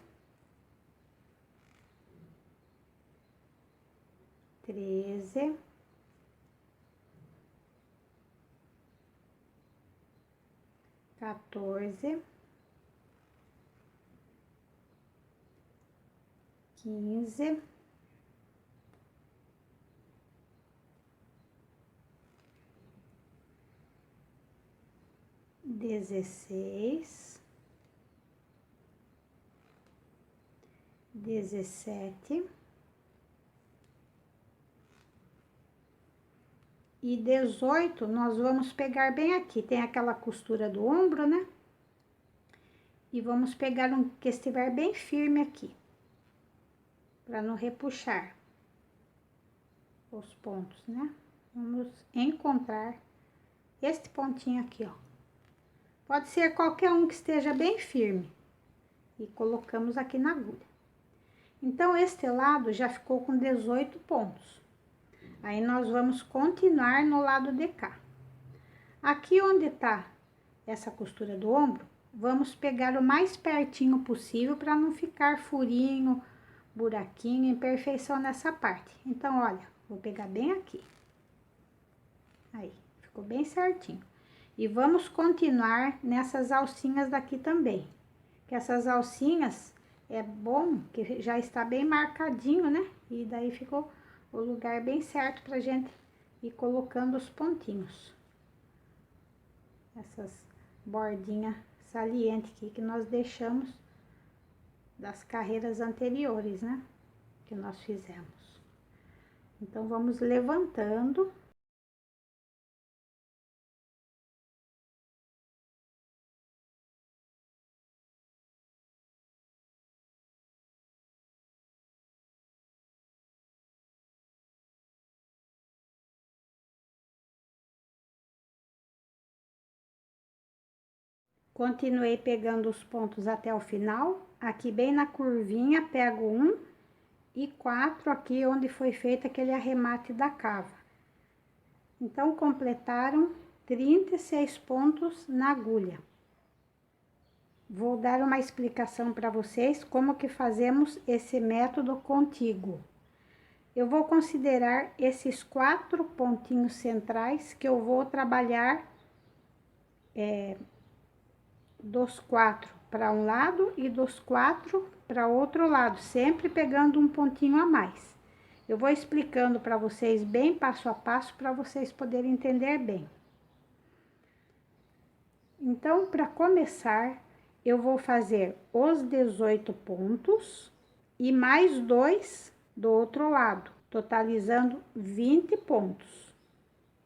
13, 14, 15, 16, 17 e 18, nós vamos pegar bem aqui, tem aquela costura do ombro, né? E vamos pegar um que estiver bem firme aqui, para não repuxar os pontos, né? Vamos encontrar este pontinho aqui, ó. Pode ser qualquer um que esteja bem firme. E colocamos aqui na agulha. Então, este lado já ficou com 18 pontos. Aí, nós vamos continuar no lado de cá. Aqui onde tá essa costura do ombro, vamos pegar o mais pertinho possível para não ficar furinho, buraquinho, imperfeição nessa parte. Então, olha, vou pegar bem aqui. Aí, ficou bem certinho. E vamos continuar nessas alcinhas daqui também. Que essas alcinhas é bom que já está bem marcadinho, né? E daí ficou o lugar bem certo pra gente ir colocando os pontinhos. essas bordinhas salientes aqui que nós deixamos das carreiras anteriores, né? Que nós fizemos. Então, vamos levantando. Continuei pegando os pontos até o final. Aqui bem na curvinha, pego um e 4 aqui onde foi feito aquele arremate da cava. Então, completaram 36 pontos na agulha. Vou dar uma explicação para vocês como que fazemos esse método contíguo. Eu vou considerar esses 4 pontinhos centrais que eu vou trabalhar dos 4 para um lado e dos 4 para outro lado, sempre pegando um pontinho a mais. Eu vou explicando para vocês bem passo a passo para vocês poderem entender bem. Então, para começar, eu vou fazer os 18 pontos e mais 2 do outro lado, totalizando 20 pontos.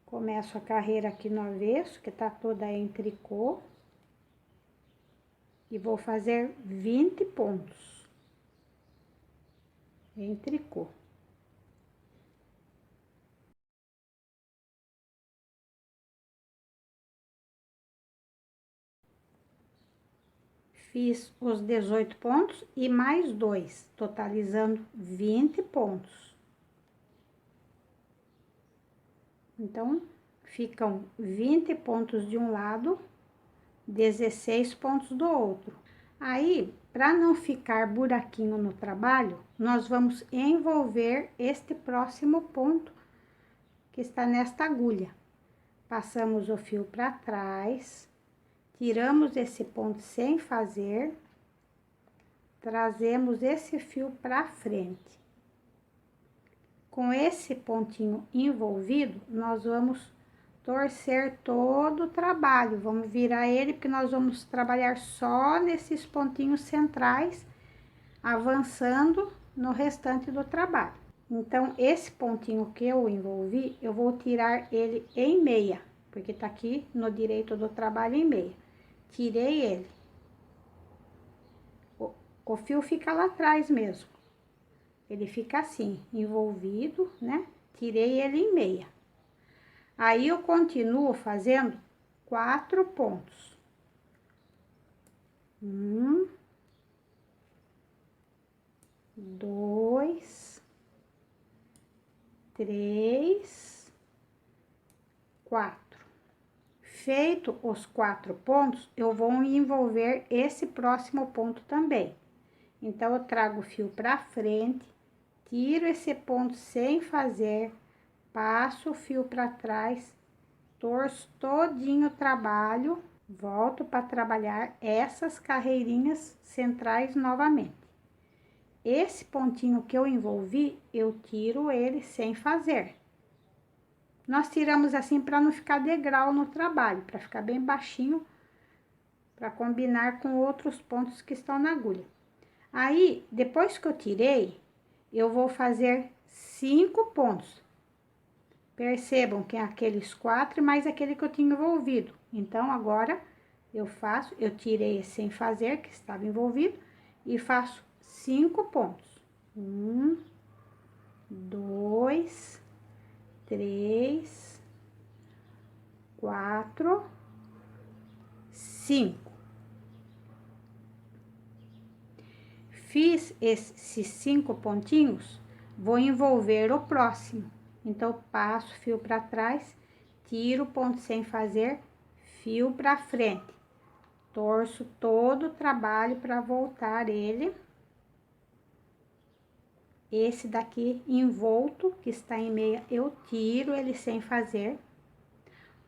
Começo a carreira aqui no avesso, que tá toda em tricô. E vou fazer 20 pontos em tricô. Fiz os 18 pontos e mais 2, totalizando 20 pontos. Então, ficam 20 pontos de um lado, 16 pontos do outro. Aí, para não ficar buraquinho no trabalho, nós vamos envolver este próximo ponto que está nesta agulha. Passamos o fio para trás, tiramos esse ponto sem fazer, trazemos esse fio para frente. Com esse pontinho envolvido, nós vamos torcer todo o trabalho, vamos virar ele, porque nós vamos trabalhar só nesses pontinhos centrais, avançando no restante do trabalho. Então, esse pontinho que eu envolvi, eu vou tirar ele em meia, porque tá aqui no direito do trabalho em meia. Tirei ele. O fio fica lá atrás mesmo. Ele fica assim, envolvido, né? Tirei ele em meia. Aí, eu continuo fazendo 4 pontos. 1, 2, 3, 4. Feito os 4 pontos, eu vou envolver esse próximo ponto também. Então, eu trago o fio pra frente, tiro esse ponto sem fazer, passo o fio para trás, torço todinho o trabalho, volto para trabalhar essas carreirinhas centrais novamente. Esse pontinho que eu envolvi, eu tiro ele sem fazer. Nós tiramos assim para não ficar degrau no trabalho, para ficar bem baixinho, para combinar com outros pontos que estão na agulha. Aí, depois que eu tirei, eu vou fazer 5 pontos. Percebam que é aqueles 4 mais aquele que eu tinha envolvido. Então, agora, eu tirei sem fazer, que estava envolvido, e faço 5 pontos. 1, 2, 3, 4, 5. Fiz esses 5 pontinhos, vou envolver o próximo. Então, passo fio para trás, tiro o ponto sem fazer, fio para frente. Torço todo o trabalho para voltar ele. Esse daqui envolto, que está em meia, eu tiro ele sem fazer.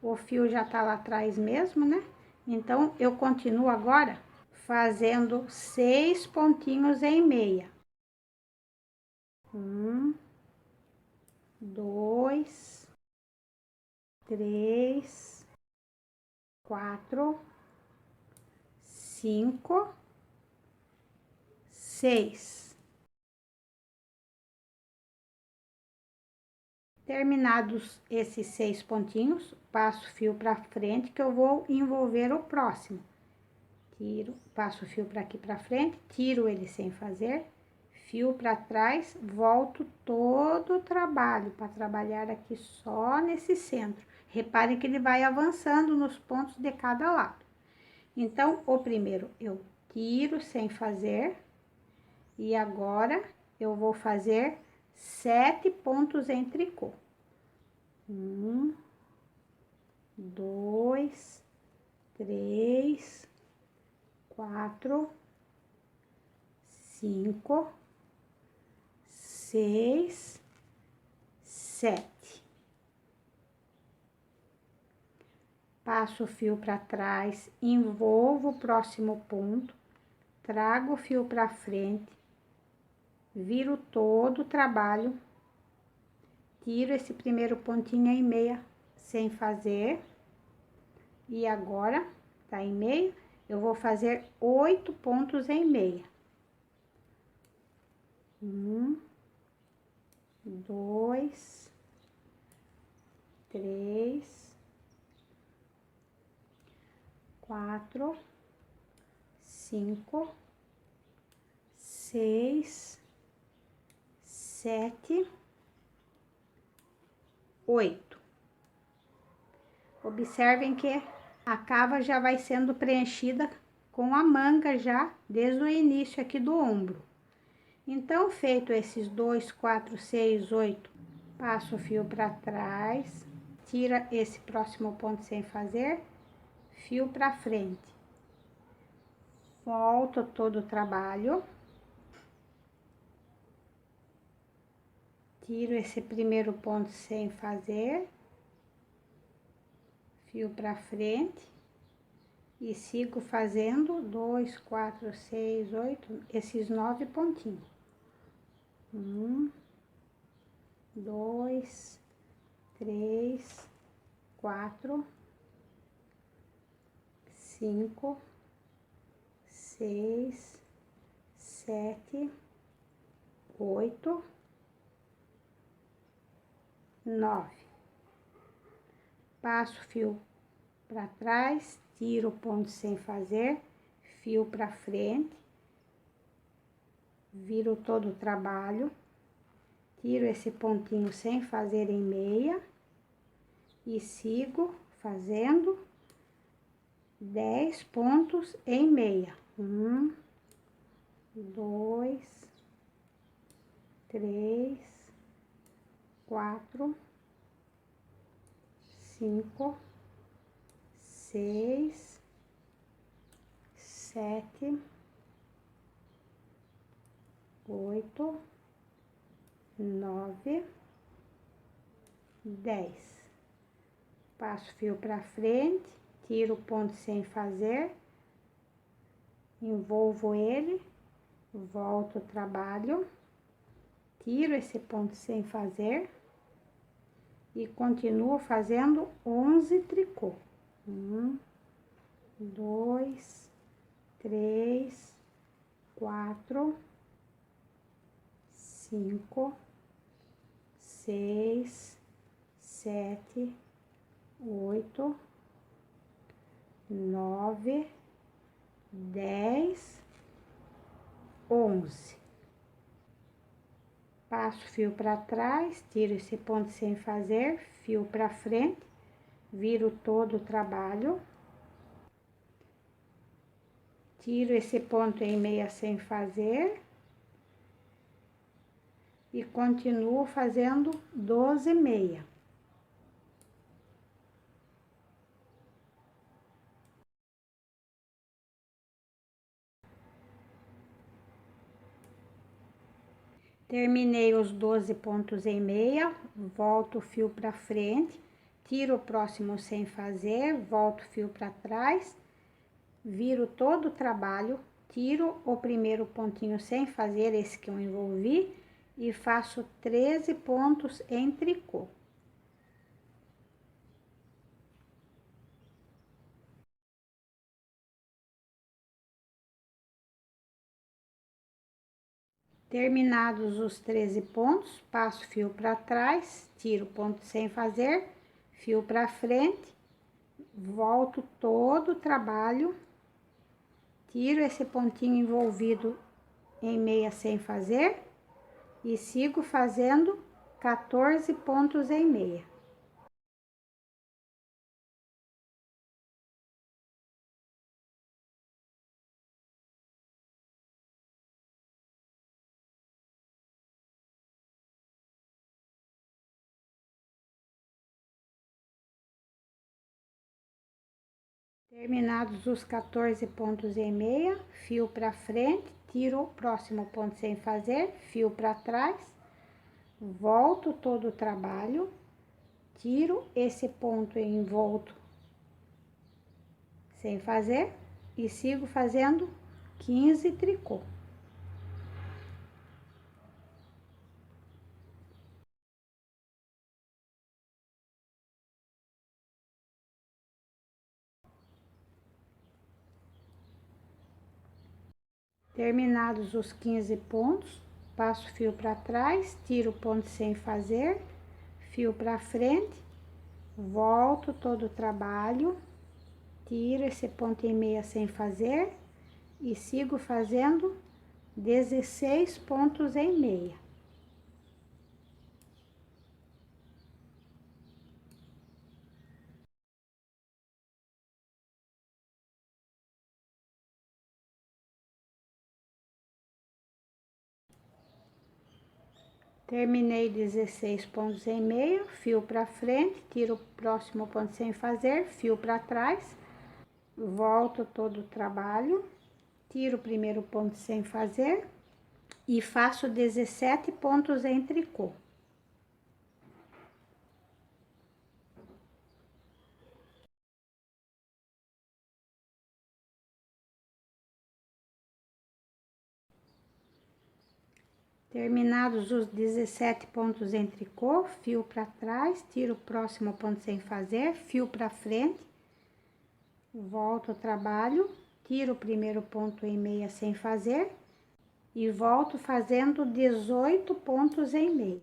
O fio já tá lá atrás mesmo, né? Então, eu continuo agora fazendo 6 pontinhos em meia. 1, 2, 3, 4, 5, 6. Terminados esses 6 pontinhos, passo o fio para frente que eu vou envolver o próximo. Tiro, passo o fio para aqui para frente, tiro ele sem fazer, fio para trás, volto todo o trabalho para trabalhar aqui só nesse centro. Reparem que ele vai avançando nos pontos de cada lado. Então, o primeiro eu tiro sem fazer e agora eu vou fazer 7 pontos em tricô. 1, 2, 3, 4, 5, 6, 7. Passo o fio para trás, envolvo o próximo ponto, trago o fio para frente, viro todo o trabalho, tiro esse primeiro pontinho em meia sem fazer, e agora tá em meio, eu vou fazer 8 pontos em meia. 1, 2, 3, 4, 5, 6, 7, 8. Observem que a cava já vai sendo preenchida com a manga já desde o início aqui do ombro. Então, feito esses 2, 4, 6, 8, passo o fio para trás, tira esse próximo ponto sem fazer, fio para frente. Volto todo o trabalho. Tiro esse primeiro ponto sem fazer, fio para frente e sigo fazendo 2, 4, 6, 8, esses 9 pontinhos. 1, 2, 3, 4, 5, 6, 7, 8, 9. Passo o fio para trás, tiro o ponto sem fazer, fio para frente, viro todo o trabalho, tiro esse pontinho sem fazer em meia e sigo fazendo 10 pontos em meia. 1, 2, 3, 4, 5, 6, 7, 8, 9, 10. Passo o fio para frente, tiro o ponto sem fazer, envolvo ele, volto o trabalho, tiro esse ponto sem fazer e continuo fazendo 11 tricô. 1, 2, 3, 4, 5, 6, 7, 8, 9, 10, 11. Passo o fio para trás, tiro esse ponto sem fazer, fio para frente, viro todo o trabalho, tiro esse ponto em meia sem fazer e continuo fazendo 12 meia. Terminei os 12 pontos em meia, volto o fio para frente, tiro o próximo sem fazer, volto o fio para trás, viro todo o trabalho, tiro o primeiro pontinho sem fazer, esse que eu envolvi, e faço 13 pontos em tricô. Terminados os 13 pontos, passo fio para trás, tiro o ponto sem fazer, fio para frente, volto todo o trabalho, tiro esse pontinho envolvido em meia sem fazer e sigo fazendo 14 pontos em meia. Terminados os 14 pontos em meia, fio para frente, tiro o próximo ponto sem fazer, fio para trás, volto todo o trabalho, tiro esse ponto envolto sem fazer e sigo fazendo 15 tricô. Terminados os 15 pontos, passo fio para trás, tiro o ponto sem fazer, fio para frente, volto todo o trabalho, tiro esse ponto em meia sem fazer e sigo fazendo 16 pontos em meia. Terminei 16 pontos em meia, fio para frente, tiro o próximo ponto sem fazer, fio para trás, volto todo o trabalho, tiro o primeiro ponto sem fazer e faço 17 pontos em tricô. Terminados os 17 pontos em tricô, fio para trás, tiro o próximo ponto sem fazer, fio para frente, volto o trabalho, tiro o primeiro ponto em meia sem fazer e volto fazendo 18 pontos em meia.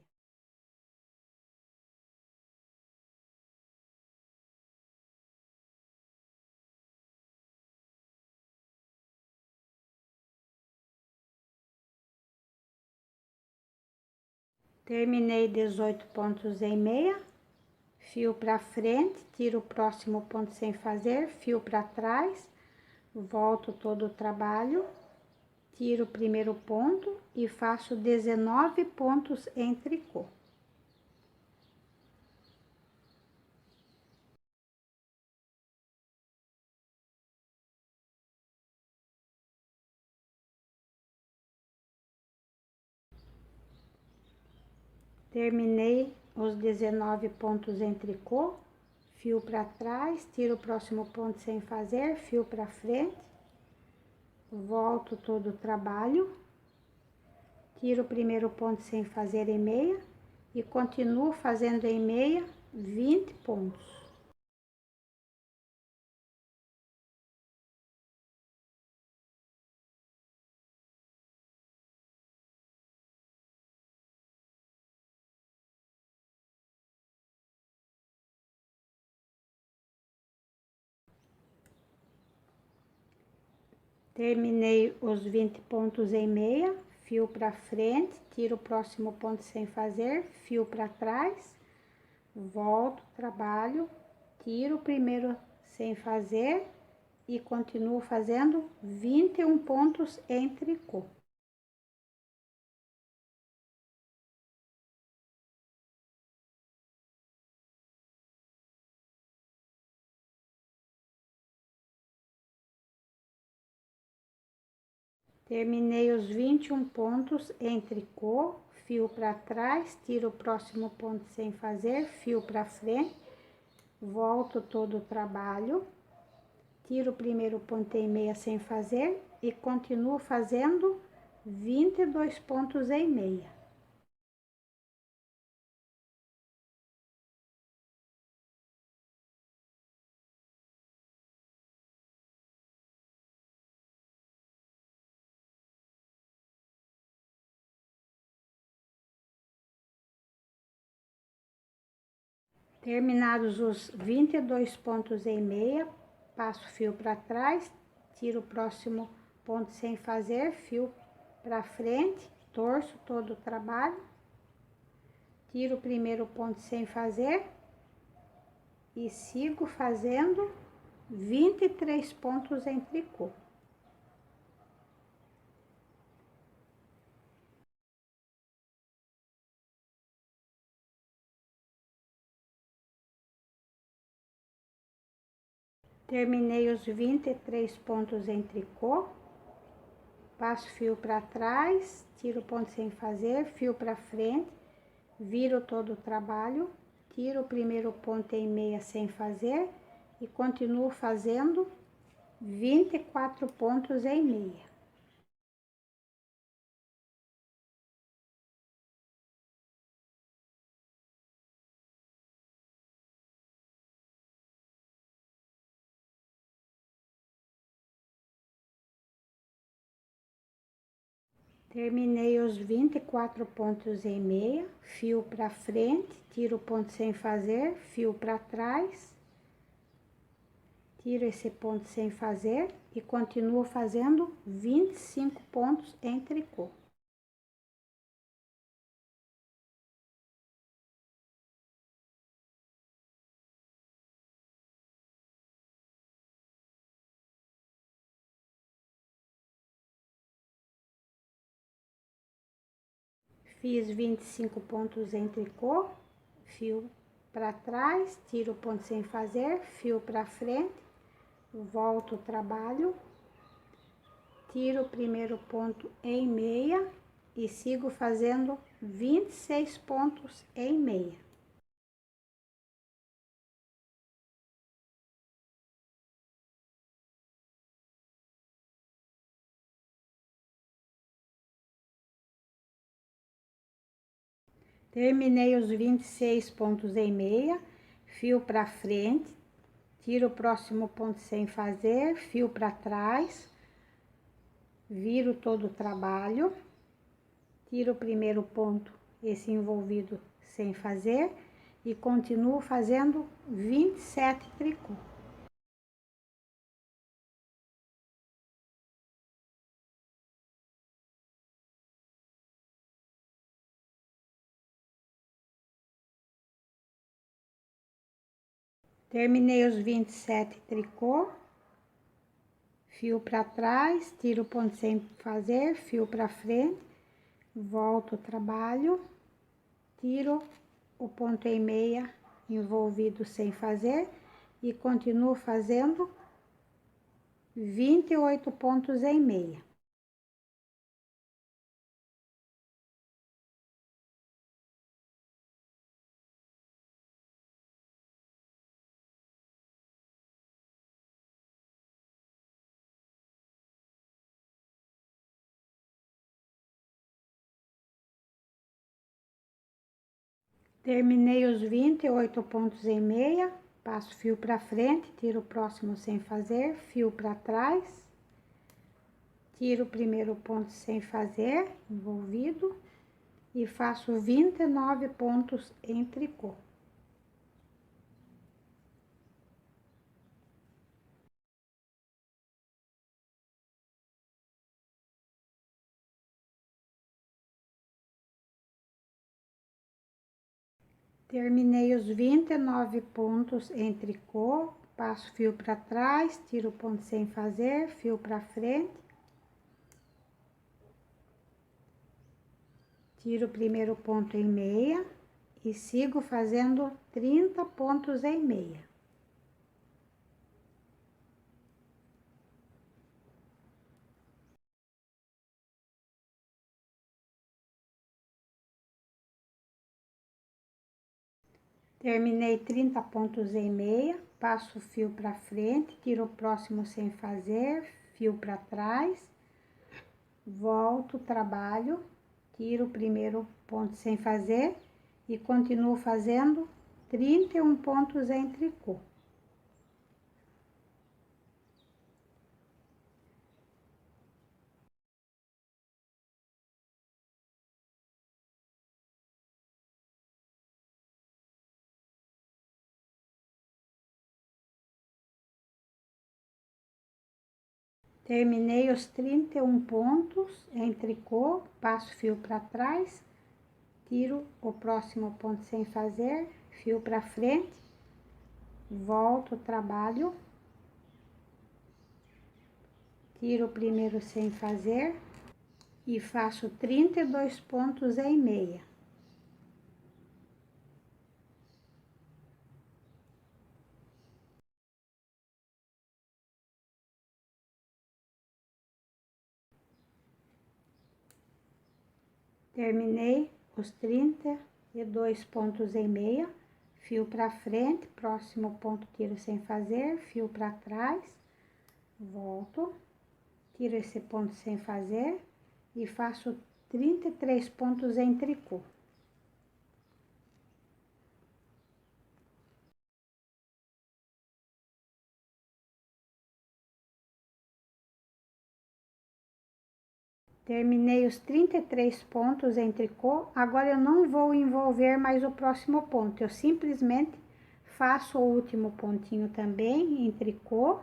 Terminei 18 pontos em meia, fio para frente, tiro o próximo ponto sem fazer, fio para trás, volto todo o trabalho, tiro o primeiro ponto e faço 19 pontos em tricô. Terminei os 19 pontos em tricô, fio para trás, tiro o próximo ponto sem fazer, fio para frente, volto todo o trabalho, tiro o primeiro ponto sem fazer em meia e continuo fazendo em meia 20 pontos. Terminei os 20 pontos em meia, fio para frente, tiro o próximo ponto sem fazer, fio para trás, volto, trabalho, tiro o primeiro sem fazer e continuo fazendo 21 pontos em tricô. Terminei os 21 pontos em tricô, fio para trás, tiro o próximo ponto sem fazer, fio para frente, volto todo o trabalho, tiro o primeiro ponto em meia sem fazer e continuo fazendo 22 pontos em meia. Terminados os 22 pontos em meia, passo o fio para trás, tiro o próximo ponto sem fazer, fio para frente, torço todo o trabalho, tiro o primeiro ponto sem fazer e sigo fazendo 23 pontos em tricô. Terminei os 23 pontos em tricô, passo fio para trás, tiro o ponto sem fazer, fio para frente, viro todo o trabalho, tiro o primeiro ponto em meia sem fazer e continuo fazendo 24 pontos em meia. Terminei os 24 pontos em meia, fio para frente, tiro o ponto sem fazer, fio para trás, tiro esse ponto sem fazer e continuo fazendo 25 pontos em tricô. Fiz 25 pontos em tricô, fio para trás, tiro o ponto sem fazer, fio para frente, volto o trabalho, tiro o primeiro ponto em meia e sigo fazendo 26 pontos em meia. Terminei os 26 pontos em meia, fio para frente, tiro o próximo ponto sem fazer, fio para trás, viro todo o trabalho, tiro o primeiro ponto, esse envolvido sem fazer, e continuo fazendo 27 tricô. Terminei os 27 tricô, fio para trás, tiro o ponto sem fazer, fio para frente, volto o trabalho, tiro o ponto em meia envolvido sem fazer e continuo fazendo 28 pontos em meia. Terminei os 28 pontos em meia, passo fio para frente, tiro o próximo sem fazer, fio para trás, tiro o primeiro ponto sem fazer, envolvido, e faço 29 pontos em tricô. Terminei os 29 pontos em tricô, passo fio para trás, tiro o ponto sem fazer, fio para frente, tiro o primeiro ponto em meia e sigo fazendo 30 pontos em meia. Terminei 30 pontos em meia, passo o fio para frente, tiro o próximo sem fazer, fio para trás, volto o trabalho, tiro o primeiro ponto sem fazer e continuo fazendo 31 pontos em tricô. Terminei os 31 pontos em tricô, passo fio para trás, tiro o próximo ponto sem fazer, fio para frente, volto, trabalho, tiro o primeiro sem fazer e faço 32 pontos em meia. Terminei os 32 pontos em meia, fio para frente, próximo ponto tiro sem fazer, fio para trás, volto, tiro esse ponto sem fazer e faço 33 pontos em tricô. Terminei os 33 pontos em tricô, agora eu não vou envolver mais o próximo ponto, eu simplesmente faço o último pontinho também em tricô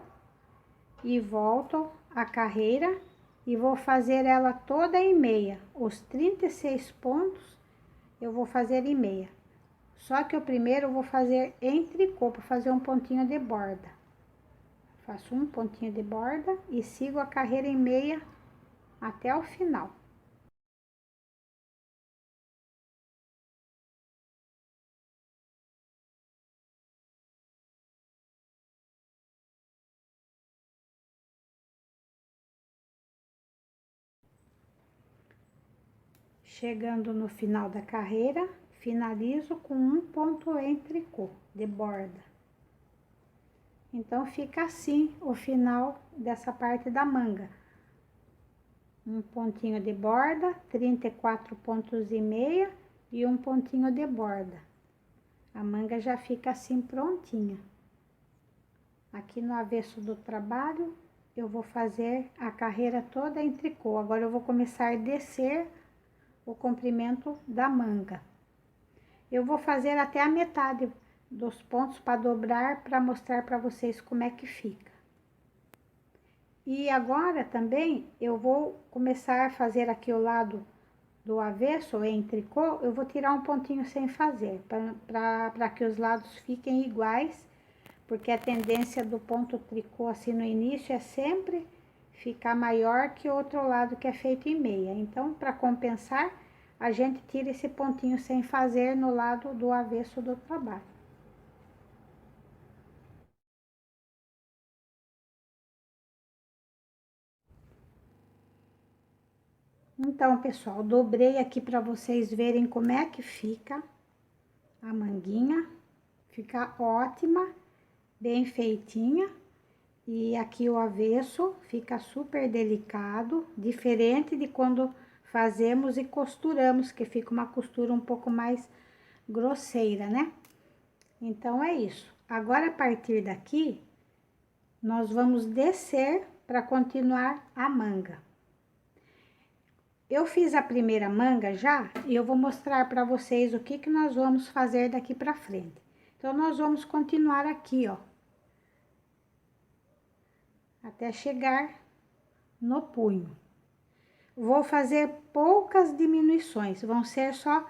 e volto a carreira e vou fazer ela toda em meia. Os 36 pontos eu vou fazer em meia. Só que o primeiro eu vou fazer em tricô para fazer um pontinho de borda. Faço um pontinho de borda e sigo a carreira em meia até o final. Chegando no final da carreira, finalizo com um ponto em tricô de borda. Então, fica assim o final dessa parte da manga. Um pontinho de borda, 34 pontos e meia e um pontinho de borda. A manga já fica assim prontinha. Aqui no avesso do trabalho, eu vou fazer a carreira toda em tricô. Agora, eu vou começar a descer o comprimento da manga. Eu vou fazer até a metade dos pontos para dobrar, para mostrar para vocês como é que fica. E agora também eu vou começar a fazer aqui o lado do avesso em tricô, eu vou tirar um pontinho sem fazer, para que os lados fiquem iguais, porque a tendência do ponto tricô assim no início é sempre ficar maior que o outro lado que é feito em meia. Então, para compensar, a gente tira esse pontinho sem fazer no lado do avesso do trabalho. Então, pessoal, dobrei aqui para vocês verem como é que fica a manguinha. Fica ótima, bem feitinha. E aqui o avesso fica super delicado, diferente de quando fazemos e costuramos, que fica uma costura um pouco mais grosseira, né? Então, é isso. Agora, a partir daqui, nós vamos descer para continuar a manga. Eu fiz a primeira manga já e eu vou mostrar para vocês o que nós vamos fazer daqui para frente. Então, nós vamos continuar aqui, ó, até chegar no punho. Vou fazer poucas diminuições, vão ser só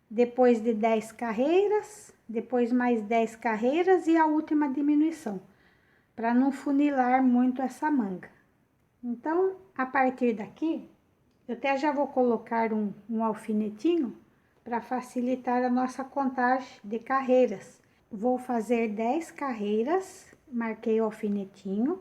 depois de 10 carreiras, depois mais 10 carreiras e a última diminuição, para não funilar muito essa manga. Então, a partir daqui, eu até já vou colocar um alfinetinho para facilitar a nossa contagem de carreiras. Vou fazer 10 carreiras, marquei o alfinetinho,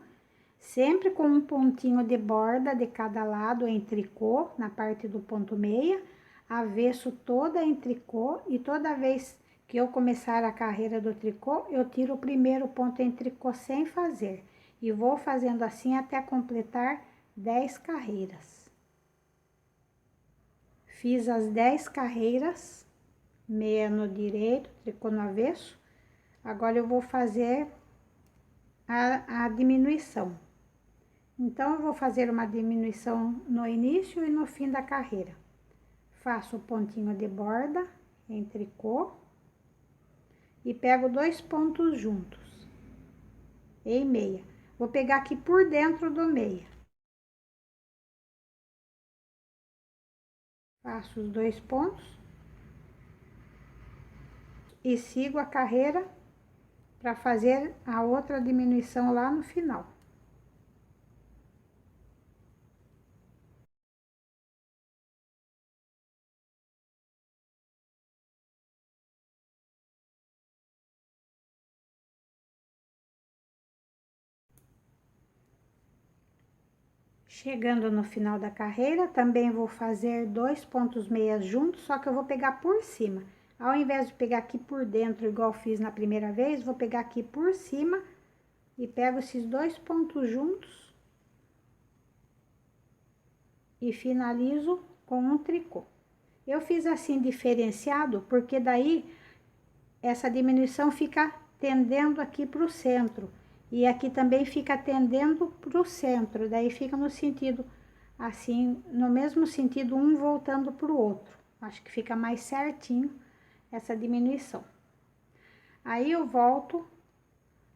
sempre com um pontinho de borda de cada lado em tricô, na parte do ponto meia, avesso toda em tricô, e toda vez que eu começar a carreira do tricô, eu tiro o primeiro ponto em tricô sem fazer, e vou fazendo assim até completar 10 carreiras. Fiz as 10 carreiras, meia no direito, tricô no avesso. Agora eu vou fazer a diminuição. Então, eu vou fazer uma diminuição no início e no fim da carreira. Faço o pontinho de borda em tricô e pego 2 pontos juntos, em meia. Vou pegar aqui por dentro do meia. Faço os 2 pontos e sigo a carreira para fazer a outra diminuição lá no final. Chegando no final da carreira, também vou fazer 2 pontos meias juntos, só que eu vou pegar por cima. Ao invés de pegar aqui por dentro, igual fiz na primeira vez, vou pegar aqui por cima e pego esses 2 pontos juntos e finalizo com um tricô. Eu fiz assim diferenciado, porque daí essa diminuição fica tendendo aqui para o centro. E aqui também fica tendendo para o centro, daí fica no sentido, assim, no mesmo sentido, um voltando para o outro. Acho que fica mais certinho essa diminuição. Aí eu volto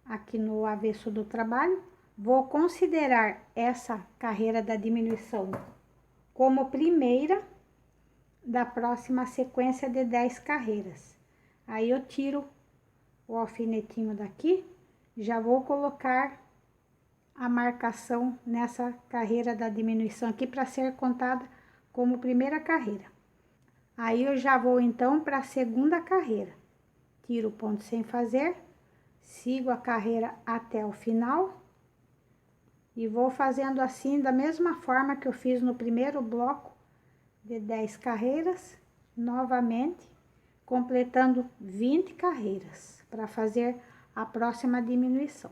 aqui no avesso do trabalho, vou considerar essa carreira da diminuição como primeira da próxima sequência de 10 carreiras. Aí eu tiro o alfinetinho daqui, já vou colocar a marcação nessa carreira da diminuição aqui para ser contada como primeira carreira. Aí eu já vou então para a segunda carreira. Tiro o ponto sem fazer, sigo a carreira até o final e vou fazendo assim da mesma forma que eu fiz no primeiro bloco de 10 carreiras, novamente completando 20 carreiras para fazer a próxima diminuição.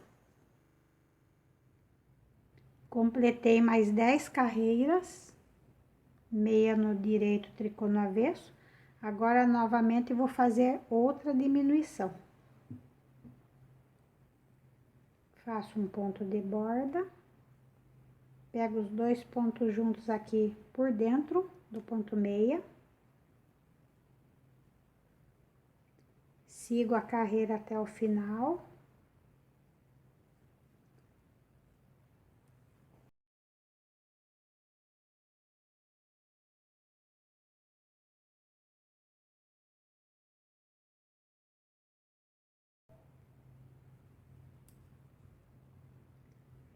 Completei mais 10 carreiras, meia no direito, tricô no avesso. Agora, novamente, vou fazer outra diminuição. Faço um ponto de borda, pego os 2 pontos juntos aqui por dentro do ponto meia. Sigo a carreira até o final.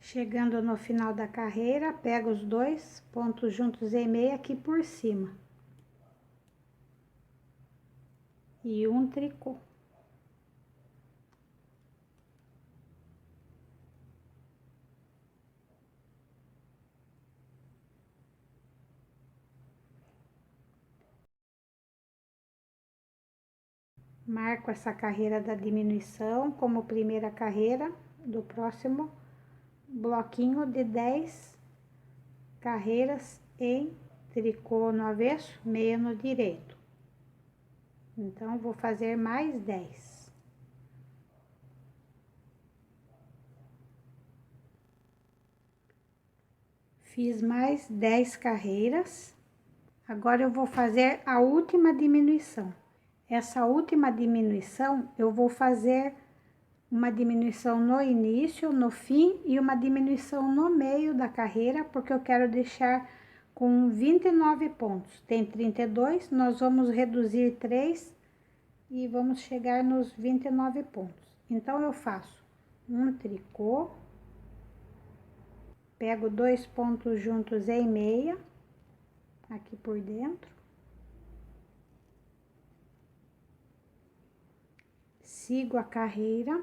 Chegando no final da carreira, pego os 2 pontos juntos em meia aqui por cima. E um tricô. Marco essa carreira da diminuição como primeira carreira do próximo bloquinho de 10 carreiras em tricô no avesso, meia no direito. Então, vou fazer mais 10. Fiz mais 10 carreiras. Agora, eu vou fazer a última diminuição. Essa última diminuição, eu vou fazer uma diminuição no início, no fim e uma diminuição no meio da carreira, porque eu quero deixar com 29 pontos. Tem 32, nós vamos reduzir 3 e vamos chegar nos 29 pontos. Então, eu faço um tricô, pego 2 pontos juntos em meia, aqui por dentro. Sigo a carreira.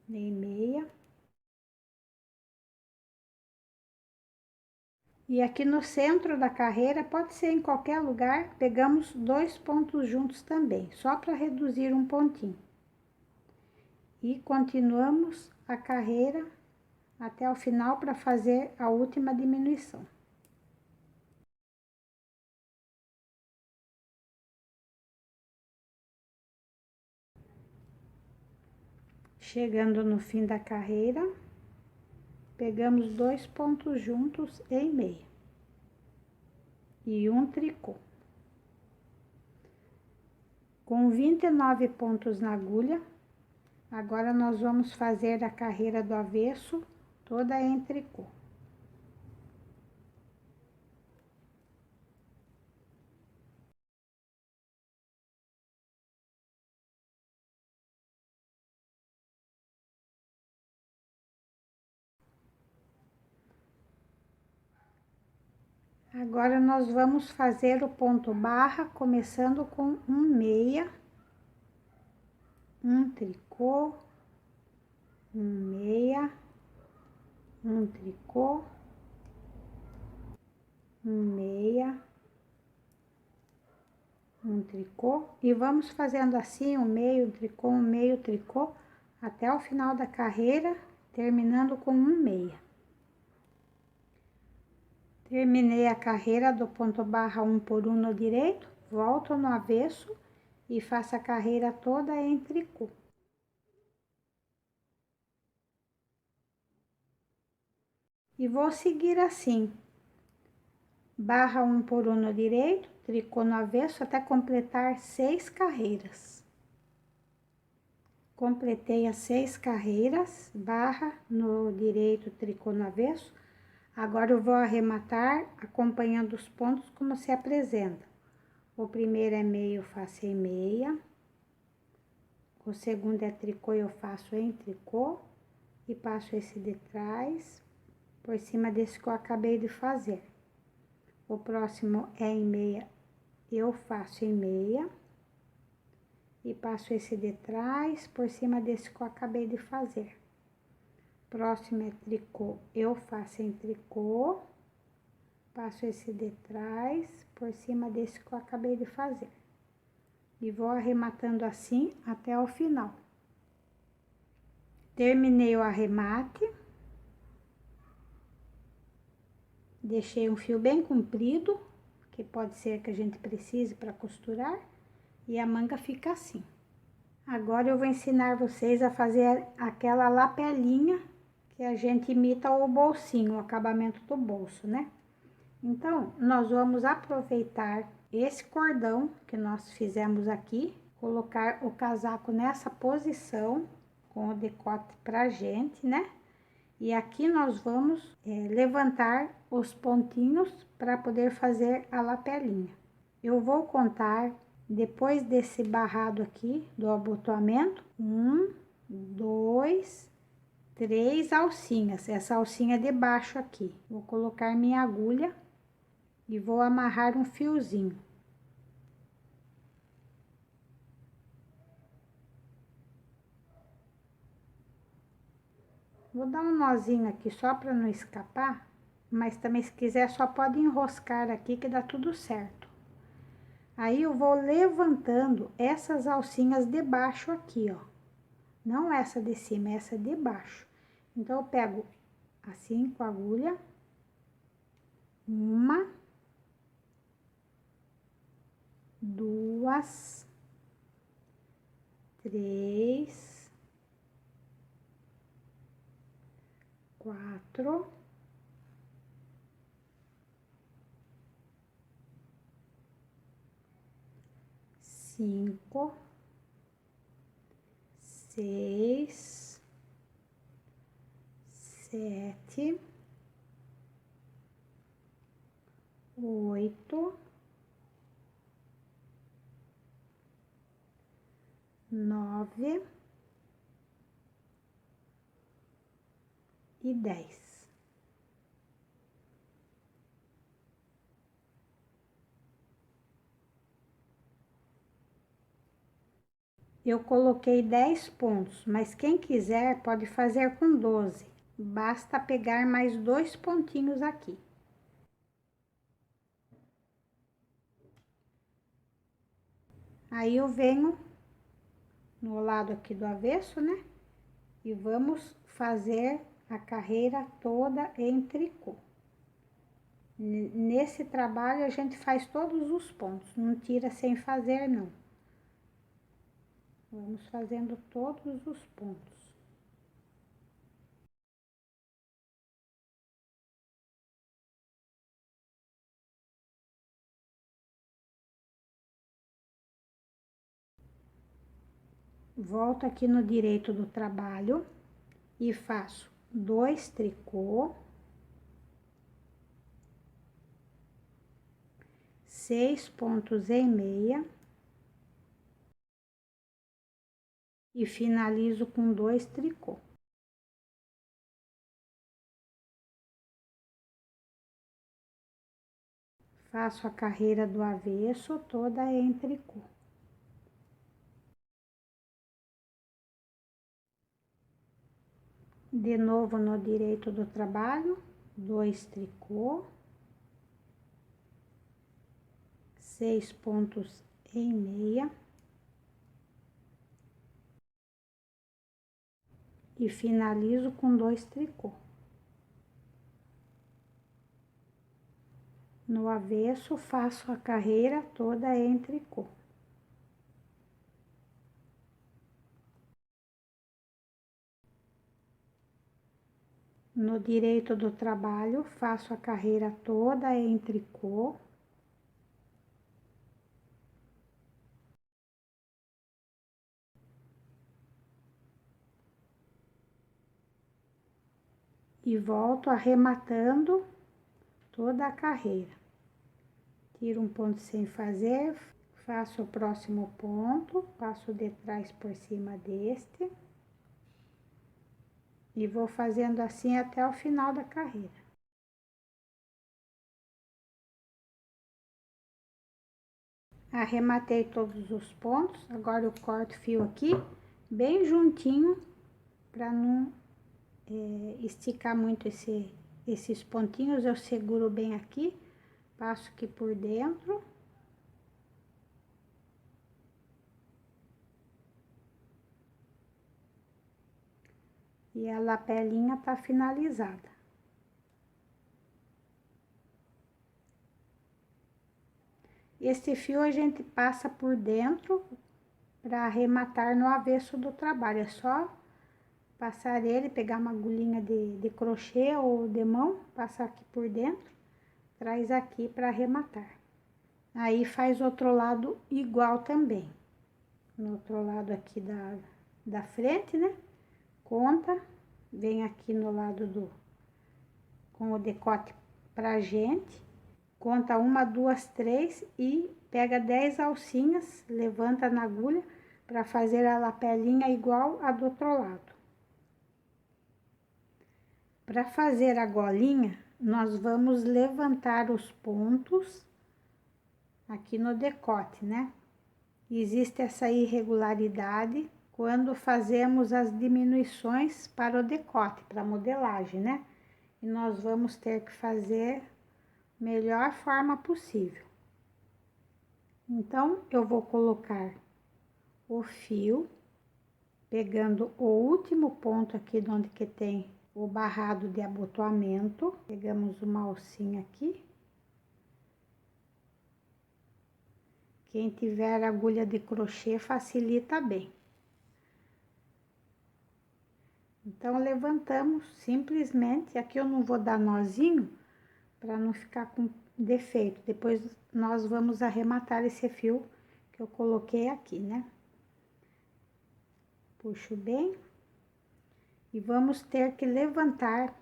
Em meia. E aqui no centro da carreira, pode ser em qualquer lugar, pegamos 2 pontos juntos também, só para reduzir um pontinho. E continuamos a carreira até o final para fazer a última diminuição. Chegando no fim da carreira, pegamos 2 pontos juntos em meia e um tricô. Com 29 pontos na agulha, agora nós vamos fazer a carreira do avesso toda em tricô. Agora nós vamos fazer o ponto barra, começando com um meia, um tricô, um meia, um tricô, um meia, um tricô, e vamos fazendo assim um meio tricô, até o final da carreira, terminando com um meia. Terminei a carreira do ponto barra 1 por 1 no direito, volto no avesso e faço a carreira toda em tricô. E vou seguir assim, barra 1 por 1 no direito, tricô no avesso até completar 6 carreiras. Completei as 6 carreiras, barra no direito, tricô no avesso. Agora eu vou arrematar acompanhando os pontos como se apresenta. O primeiro é meio, faço em meia. O segundo é tricô, eu faço em tricô e passo esse de trás por cima desse que eu acabei de fazer. O próximo é em meia, eu faço em meia e passo esse de trás por cima desse que eu acabei de fazer. Próximo é tricô, eu faço em tricô, passo esse de trás por cima desse que eu acabei de fazer. E vou arrematando assim até o final. Terminei o arremate. Deixei um fio bem comprido, que pode ser que a gente precise para costurar, e a manga fica assim. Agora eu vou ensinar vocês a fazer aquela lapelinha que a gente imita o bolsinho, o acabamento do bolso, né? Então, nós vamos aproveitar esse cordão que nós fizemos aqui, colocar o casaco nessa posição, com o decote pra gente, né? E aqui nós vamos levantar os pontinhos para poder fazer a lapelinha. Eu vou contar, depois desse barrado aqui, do abotoamento, 1, 2, 3 alcinhas. Essa alcinha de baixo aqui. Vou colocar minha agulha e vou amarrar um fiozinho. Vou dar um nozinho aqui só para não escapar, mas também se quiser só pode enroscar aqui que dá tudo certo. Aí eu vou levantando essas alcinhas de baixo aqui, ó. Não essa de cima, essa de baixo. Então eu pego assim com a agulha, 1, 2, 3, 4, 5, 6, 7, 8, 9 e 10. Eu coloquei 10 pontos, mas quem quiser pode fazer com 12. Basta pegar mais 2 pontinhos aqui. Aí eu venho no lado aqui do avesso, né? E vamos fazer a carreira toda em tricô. Nesse trabalho a gente faz todos os pontos, não tira sem fazer não. Vamos fazendo todos os pontos. Volto aqui no direito do trabalho e faço 2 tricô, 6 pontos em meia e finalizo com 2 tricô. Faço a carreira do avesso toda em tricô. De novo no direito do trabalho, 2 tricô, 6 pontos em meia. E finalizo com 2 tricô. No avesso, faço a carreira toda em tricô. No direito do trabalho, faço a carreira toda em tricô. E volto arrematando toda a carreira. Tiro um ponto sem fazer, faço o próximo ponto, passo de trás por cima deste. E vou fazendo assim até o final da carreira. Arrematei todos os pontos, agora eu corto o fio aqui, bem juntinho, para não esticar muito esses pontinhos. Eu seguro bem aqui, passo aqui por dentro. E a lapelinha tá finalizada. Este fio a gente passa por dentro para arrematar no avesso do trabalho. É só passar ele, pegar uma agulhinha de crochê ou de mão, passar aqui por dentro, traz aqui para arrematar. Aí faz outro lado igual também. No outro lado aqui da frente, né? Conta, vem aqui no lado com o decote pra gente, conta 1, 2, 3 e pega 10 alcinhas, levanta na agulha para fazer a lapelinha igual a do outro lado. Para fazer a golinha, nós vamos levantar os pontos aqui no decote, né? Existe essa irregularidade quando fazemos as diminuições para o decote, para a modelagem, né? E nós vamos ter que fazer melhor forma possível. Então, eu vou colocar o fio, pegando o último ponto aqui onde que tem o barrado de abotoamento. Pegamos uma alcinha aqui. Quem tiver agulha de crochê facilita bem. Então, levantamos simplesmente, aqui eu não vou dar nozinho, para não ficar com defeito. Depois nós vamos arrematar esse fio que eu coloquei aqui, né? Puxo bem. E vamos ter que levantar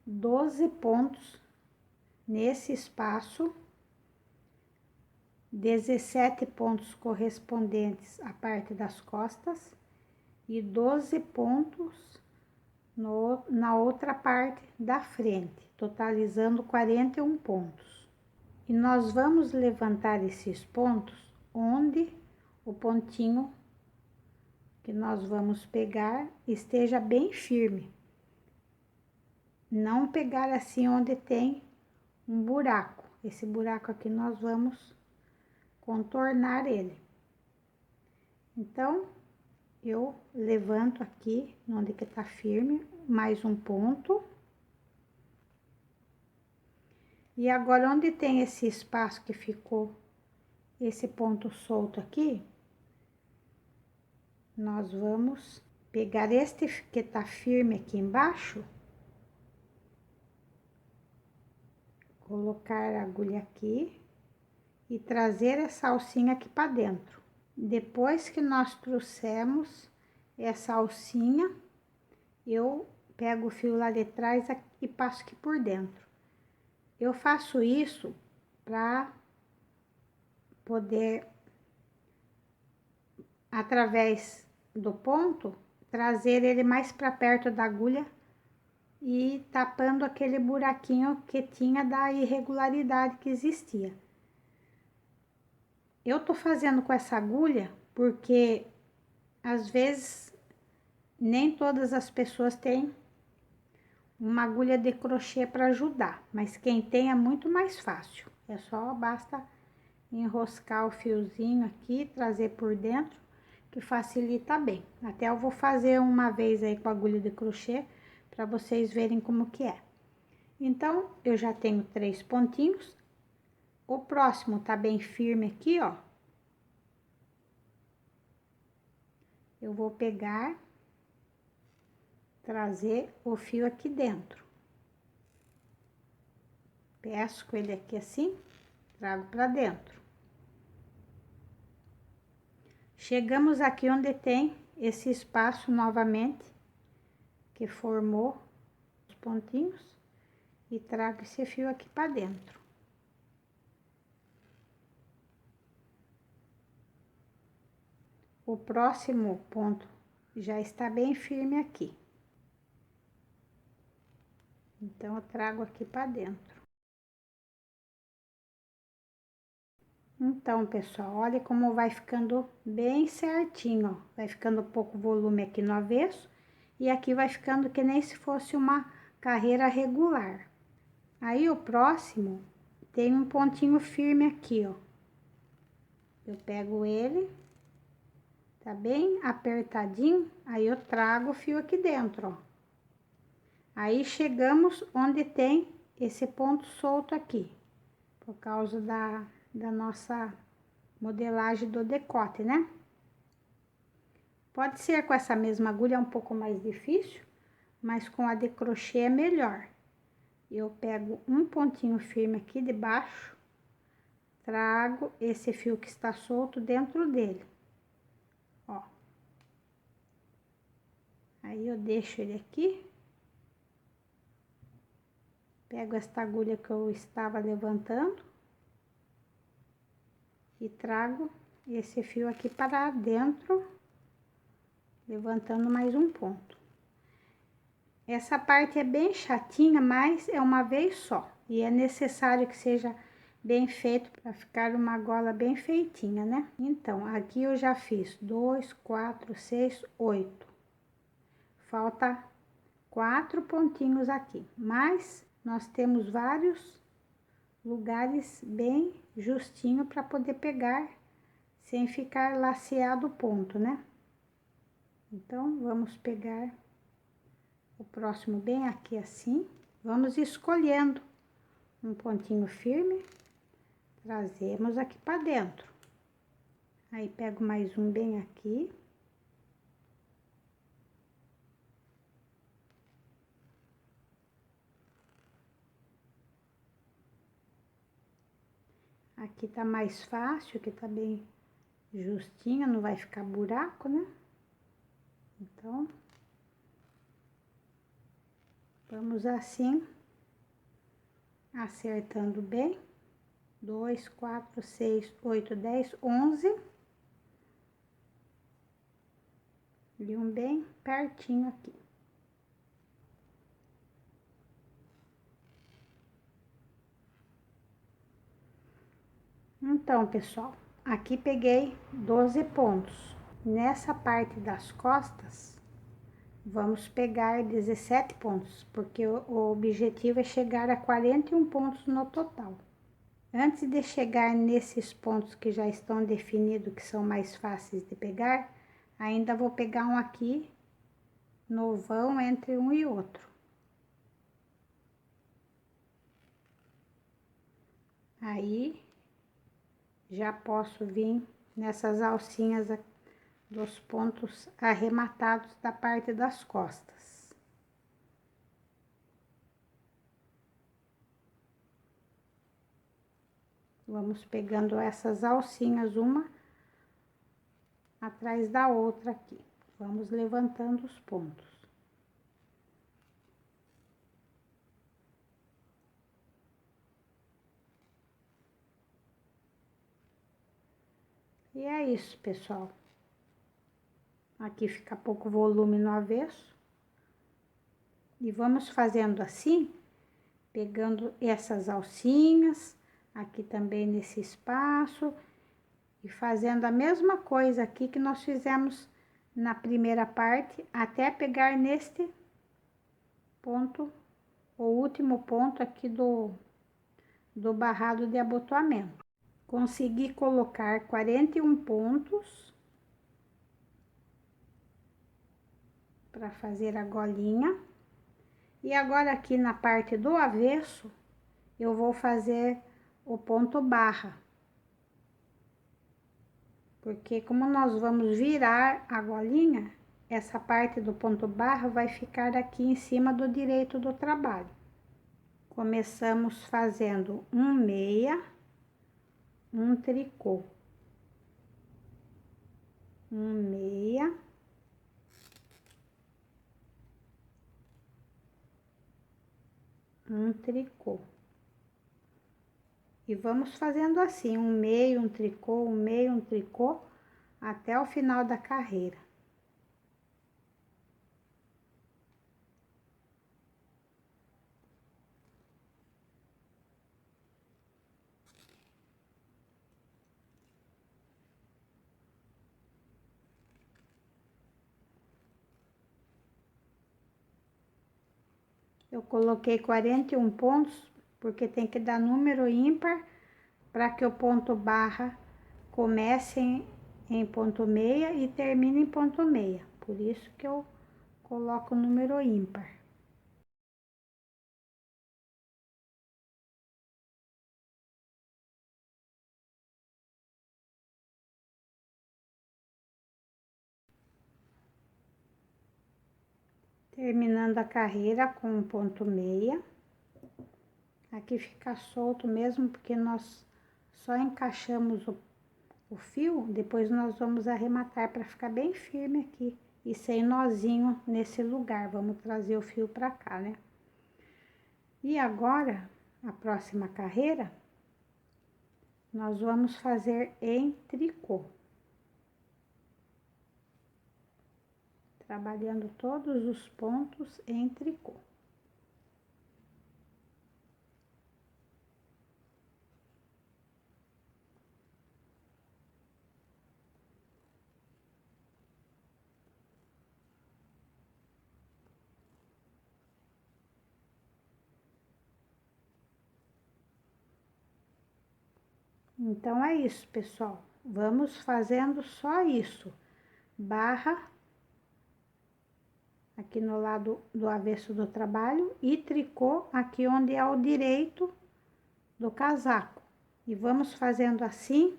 12 pontos nesse espaço, 17 pontos correspondentes à parte das costas e 12 pontos na outra parte da frente, totalizando 41 pontos. E nós vamos levantar esses pontos onde o pontinho que nós vamos pegar esteja bem firme. Não pegar assim onde tem um buraco. Esse buraco aqui nós vamos contornar ele. Então, eu levanto aqui onde que tá firme, mais um ponto. E agora, onde tem esse espaço que ficou, esse ponto solto aqui, nós vamos pegar este que tá firme aqui embaixo, colocar a agulha aqui e trazer essa alcinha aqui para dentro. Depois que nós trouxemos essa alcinha, eu pego o fio lá de trás e passo aqui por dentro. Eu faço isso para poder, através do ponto, trazer ele mais para perto da agulha e tapando aquele buraquinho que tinha da irregularidade que existia. Eu tô fazendo com essa agulha porque às vezes nem todas as pessoas têm uma agulha de crochê para ajudar, mas quem tem é muito mais fácil. É só basta enroscar o fiozinho aqui, trazer por dentro, que facilita bem. Até eu vou fazer uma vez aí com a agulha de crochê para vocês verem como que é. Então, eu já tenho 3 pontinhos. O próximo tá bem firme aqui, ó. Eu vou pegar, trazer o fio aqui dentro. Pesco ele aqui assim, trago para dentro. Chegamos aqui onde tem esse espaço novamente, que formou os pontinhos, e trago esse fio aqui para dentro. O próximo ponto já está bem firme aqui. Então, eu trago aqui para dentro. Então, pessoal, olha como vai ficando bem certinho, ó. Vai ficando pouco volume aqui no avesso, e aqui vai ficando que nem se fosse uma carreira regular. Aí, o próximo tem um pontinho firme aqui, ó. Eu pego ele, tá bem apertadinho, aí eu trago o fio aqui dentro, ó. Aí, chegamos onde tem esse ponto solto aqui, por causa da nossa modelagem do decote, né? Pode ser com essa mesma agulha, é um pouco mais difícil, mas com a de crochê é melhor. Eu pego um pontinho firme aqui de baixo, trago esse fio que está solto dentro dele, ó. Aí, eu deixo ele aqui. Pego esta agulha que eu estava levantando e trago esse fio aqui para dentro, levantando mais um ponto. Essa parte é bem chatinha, mas é uma vez só. E é necessário que seja bem feito para ficar uma gola bem feitinha, né? Então, aqui eu já fiz 2, 4, 6, 8. Falta 4 pontinhos aqui, mas nós temos vários lugares bem justinho para poder pegar sem ficar laceado o ponto, né? Então, vamos pegar o próximo bem aqui assim. Vamos escolhendo um pontinho firme, trazemos aqui para dentro. Aí, pego mais um bem aqui. Aqui tá mais fácil, que tá bem justinho, não vai ficar buraco, né? Então, vamos assim, acertando bem. 2, 4, 6, 8, 10, 11. E um bem pertinho aqui. Então, pessoal, aqui peguei 12 pontos. Nessa parte das costas, vamos pegar 17 pontos, porque o objetivo é chegar a 41 pontos no total. Antes de chegar nesses pontos que já estão definidos, que são mais fáceis de pegar, ainda vou pegar um aqui no vão entre um e outro. Aí, já posso vir nessas alcinhas dos pontos arrematados da parte das costas. Vamos pegando essas alcinhas uma atrás da outra aqui. Vamos levantando os pontos. E é isso, pessoal. Aqui fica pouco volume no avesso. E vamos fazendo assim, pegando essas alcinhas, aqui também nesse espaço, e fazendo a mesma coisa aqui que nós fizemos na primeira parte, até pegar neste ponto, o último ponto aqui do barrado de abotoamento. Consegui colocar 41 pontos para fazer a golinha. E agora aqui na parte do avesso, eu vou fazer o ponto barra. Porque como nós vamos virar a golinha, essa parte do ponto barra vai ficar aqui em cima do direito do trabalho. Começamos fazendo um meia, um tricô, um meia, um tricô. E vamos fazendo assim, um meio, um tricô, um meio, um tricô, até o final da carreira. Eu coloquei 41 pontos, porque tem que dar número ímpar para que o ponto barra comece em ponto meia e termine em ponto meia. Por isso que eu coloco o número ímpar. Terminando a carreira com um ponto meia. Aqui fica solto mesmo, porque nós só encaixamos o fio, depois nós vamos arrematar para ficar bem firme aqui e sem nozinho nesse lugar. Vamos trazer o fio para cá, né? E agora, a próxima carreira, nós vamos fazer em tricô. Trabalhando todos os pontos em tricô. Então, é isso, pessoal. Vamos fazendo só isso. Barra aqui no lado do avesso do trabalho e tricô aqui onde é o direito do casaco. E vamos fazendo assim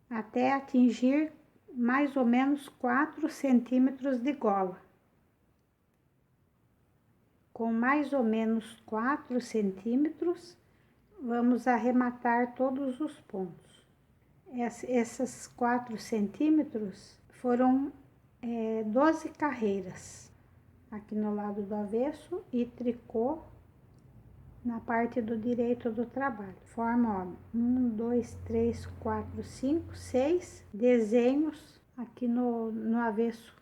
até atingir mais ou menos 4 centímetros de gola. Com mais ou menos 4 centímetros, vamos arrematar todos os pontos. Essas 4 centímetros foram 12 carreiras aqui no lado do avesso e tricô na parte do direito do trabalho. Forma, ó, 1, 2, 3, 4, 5, 6 desenhos aqui no avesso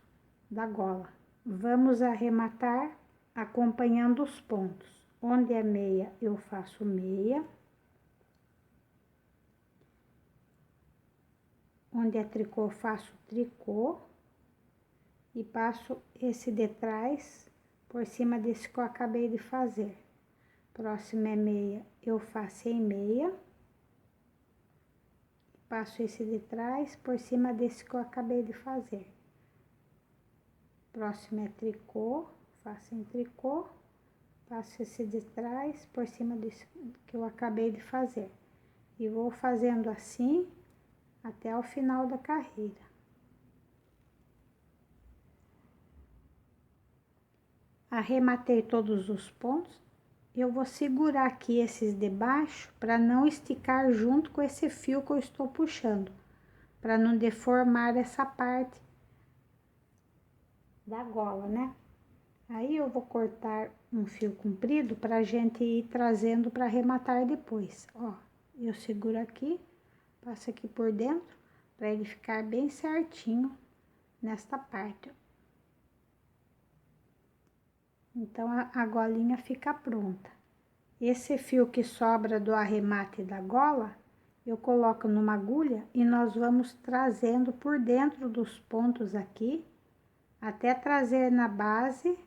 da gola. Vamos arrematar acompanhando os pontos. Onde é meia, eu faço meia. Onde é tricô, eu faço tricô. E passo esse de trás por cima desse que eu acabei de fazer. Próximo é meia, eu faço em meia. Passo esse de trás por cima desse que eu acabei de fazer. Próximo é tricô, faço em tricô. Passo esse de trás por cima desse que eu acabei de fazer. E vou fazendo assim até o final da carreira. Arrematei todos os pontos. Eu vou segurar aqui esses de baixo para não esticar junto com esse fio que eu estou puxando, para não deformar essa parte da gola, né? Aí eu vou cortar um fio comprido para a gente ir trazendo para arrematar depois. Ó, eu seguro aqui, passo aqui por dentro para ele ficar bem certinho nesta parte, ó. Então, a golinha fica pronta. Esse fio que sobra do arremate da gola, eu coloco numa agulha e nós vamos trazendo por dentro dos pontos aqui, até trazer na base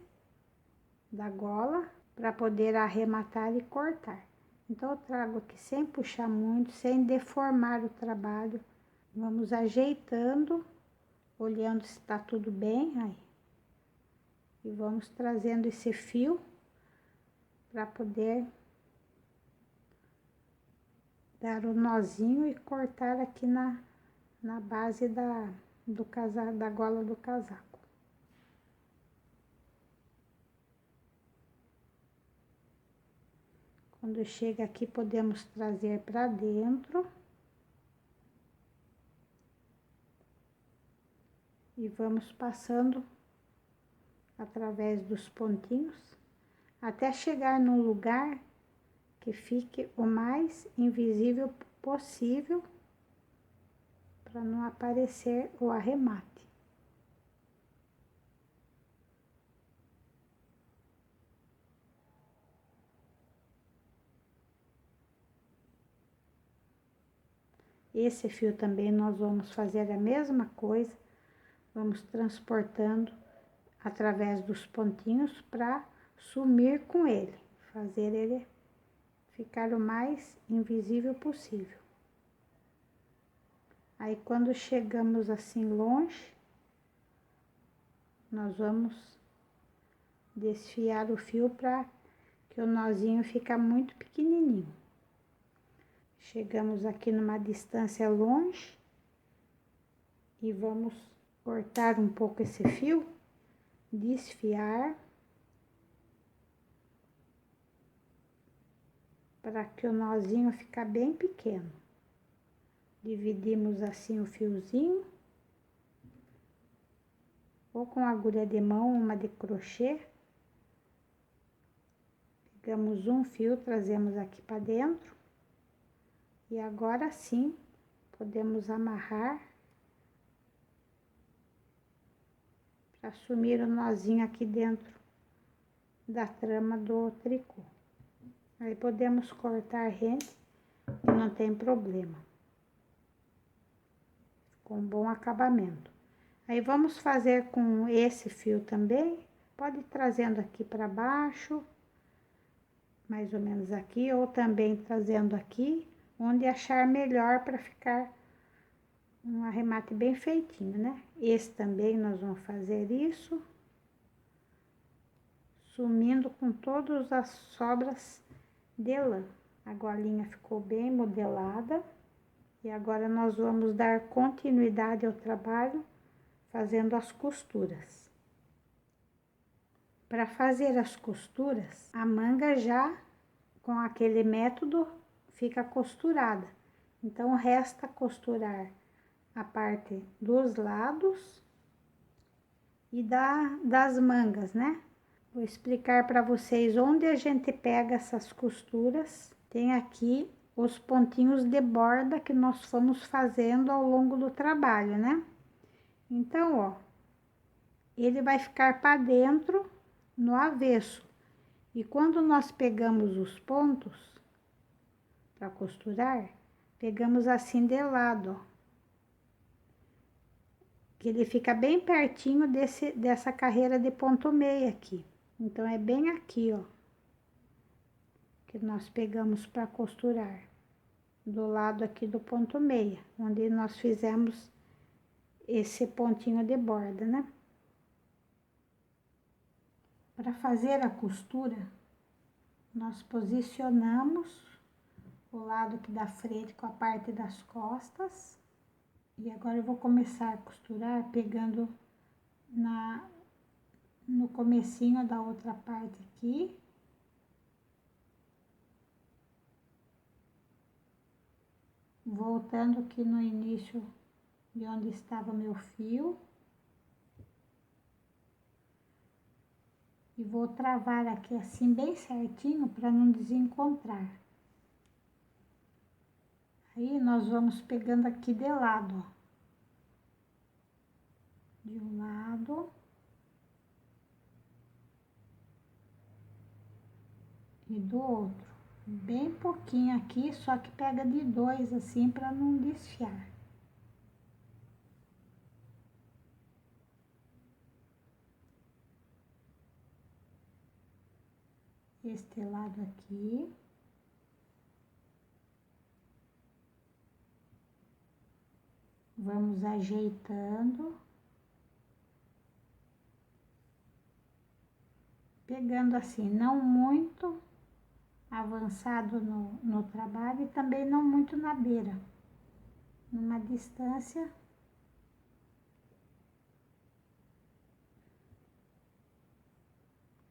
da gola, para poder arrematar e cortar. Então, eu trago aqui sem puxar muito, sem deformar o trabalho. Vamos ajeitando, olhando se tá tudo bem, aí. E vamos trazendo esse fio para poder dar o nozinho e cortar aqui na base do casaco, da gola do casaco. Quando chega aqui, podemos trazer para dentro. E vamos passando através dos pontinhos, até chegar num lugar que fique o mais invisível possível, para não aparecer o arremate. Esse fio também nós vamos fazer a mesma coisa, vamos transportando através dos pontinhos para sumir com ele, fazer ele ficar o mais invisível possível. Aí, quando chegamos assim longe, nós vamos desfiar o fio para que o nozinho fica muito pequenininho. Chegamos aqui numa distância longe e vamos cortar um pouco esse fio, desfiar, para que o nozinho fique bem pequeno. Dividimos assim o fiozinho, ou com agulha de mão, uma de crochê. Pegamos um fio, trazemos aqui para dentro. E agora sim, podemos amarrar para sumir o nozinho aqui dentro da trama do tricô. Aí podemos cortar rente, que não tem problema. Com bom acabamento. Aí vamos fazer com esse fio também, pode ir trazendo aqui para baixo, mais ou menos aqui, ou também trazendo aqui, onde achar melhor para ficar um arremate bem feitinho, né? Esse também nós vamos fazer isso, sumindo com todas as sobras de lã. A golinha ficou bem modelada e agora nós vamos dar continuidade ao trabalho fazendo as costuras. Para fazer as costuras, a manga já com aquele método fica costurada. Então, resta costurar a parte dos lados e das mangas, né? Vou explicar para vocês onde a gente pega essas costuras. Tem aqui os pontinhos de borda que nós fomos fazendo ao longo do trabalho, né? Então, ó, ele vai ficar para dentro no avesso. E quando nós pegamos os pontos para costurar, pegamos assim de lado, ó. Que ele fica bem pertinho dessa carreira de ponto meio aqui. Então, é bem aqui, ó, que nós pegamos para costurar. Do lado aqui do ponto meia, onde nós fizemos esse pontinho de borda, né? Para fazer a costura, nós posicionamos o lado aqui da frente com a parte das costas. E agora eu vou começar a costurar pegando no comecinho da outra parte aqui. Voltando aqui no início de onde estava meu fio. E vou travar aqui assim bem certinho para não desencontrar. Aí, nós vamos pegando aqui de lado, ó. De um lado. e do outro. Bem pouquinho aqui, só que pega de dois assim para não desfiar. Este lado aqui. Vamos ajeitando. Pegando assim, não muito avançado no trabalho e também não muito na beira. Numa distância.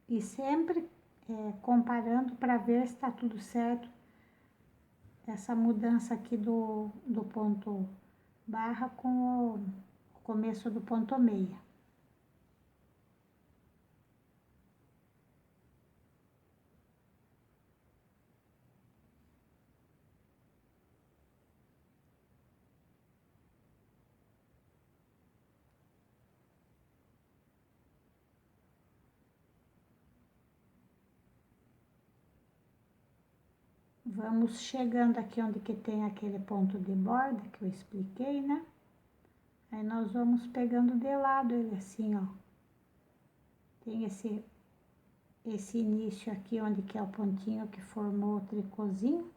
E sempre comparando para ver se está tudo certo. Essa mudança aqui do ponto barra com o começo do ponto meia. Vamos chegando aqui onde que tem aquele ponto de borda que eu expliquei, né? Aí nós vamos pegando de lado ele assim, ó. Tem esse início aqui onde que é o pontinho que formou o tricôzinho.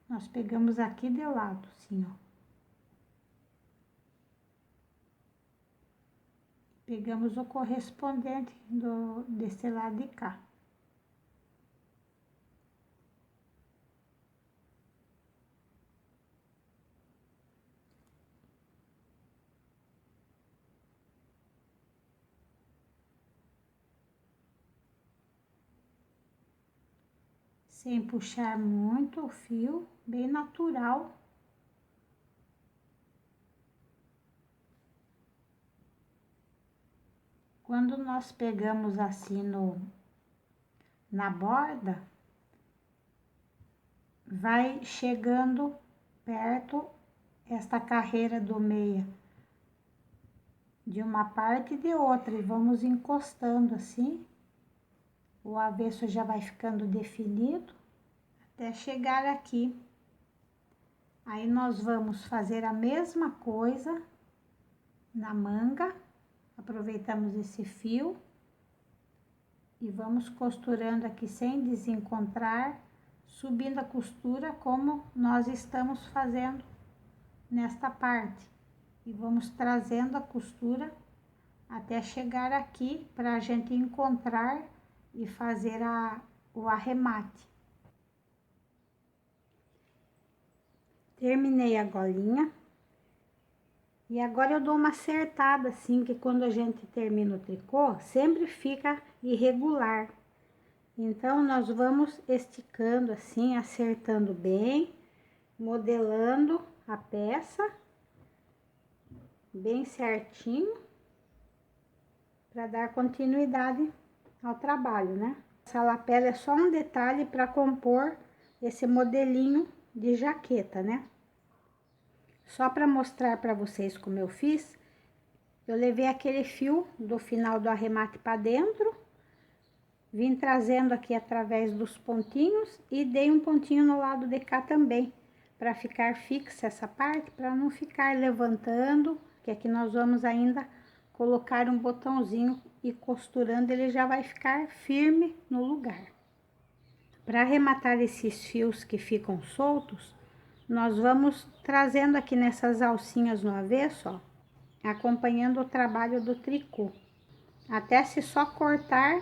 Nós pegamos aqui de lado, assim, ó. Pegamos o correspondente desse lado de cá. Sem puxar muito o fio, bem natural. Quando nós pegamos assim na borda, vai chegando perto esta carreira do meia de uma parte e de outra e vamos encostando assim. O avesso já vai ficando definido até chegar aqui. Aí nós vamos fazer a mesma coisa na manga. Aproveitamos esse fio e vamos costurando aqui sem desencontrar, subindo a costura como nós estamos fazendo nesta parte. E vamos trazendo a costura até chegar aqui para a gente encontrar e fazer o arremate. Terminei a golinha. E agora eu dou uma acertada assim, que quando a gente termina o tricô, sempre fica irregular. Então, nós vamos esticando assim, acertando bem, modelando a peça bem certinho, para dar continuidade ao trabalho, né? Essa lapela é só um detalhe para compor esse modelinho de jaqueta, né? Só para mostrar para vocês como eu fiz, eu levei aquele fio do final do arremate para dentro, vim trazendo aqui através dos pontinhos e dei um pontinho no lado de cá também, para ficar fixa essa parte, para não ficar levantando, que aqui nós vamos ainda colocar um botãozinho e costurando, ele já vai ficar firme no lugar. Para arrematar esses fios que ficam soltos, nós vamos trazendo aqui nessas alcinhas no avesso, ó, acompanhando o trabalho do tricô. Até se só cortar,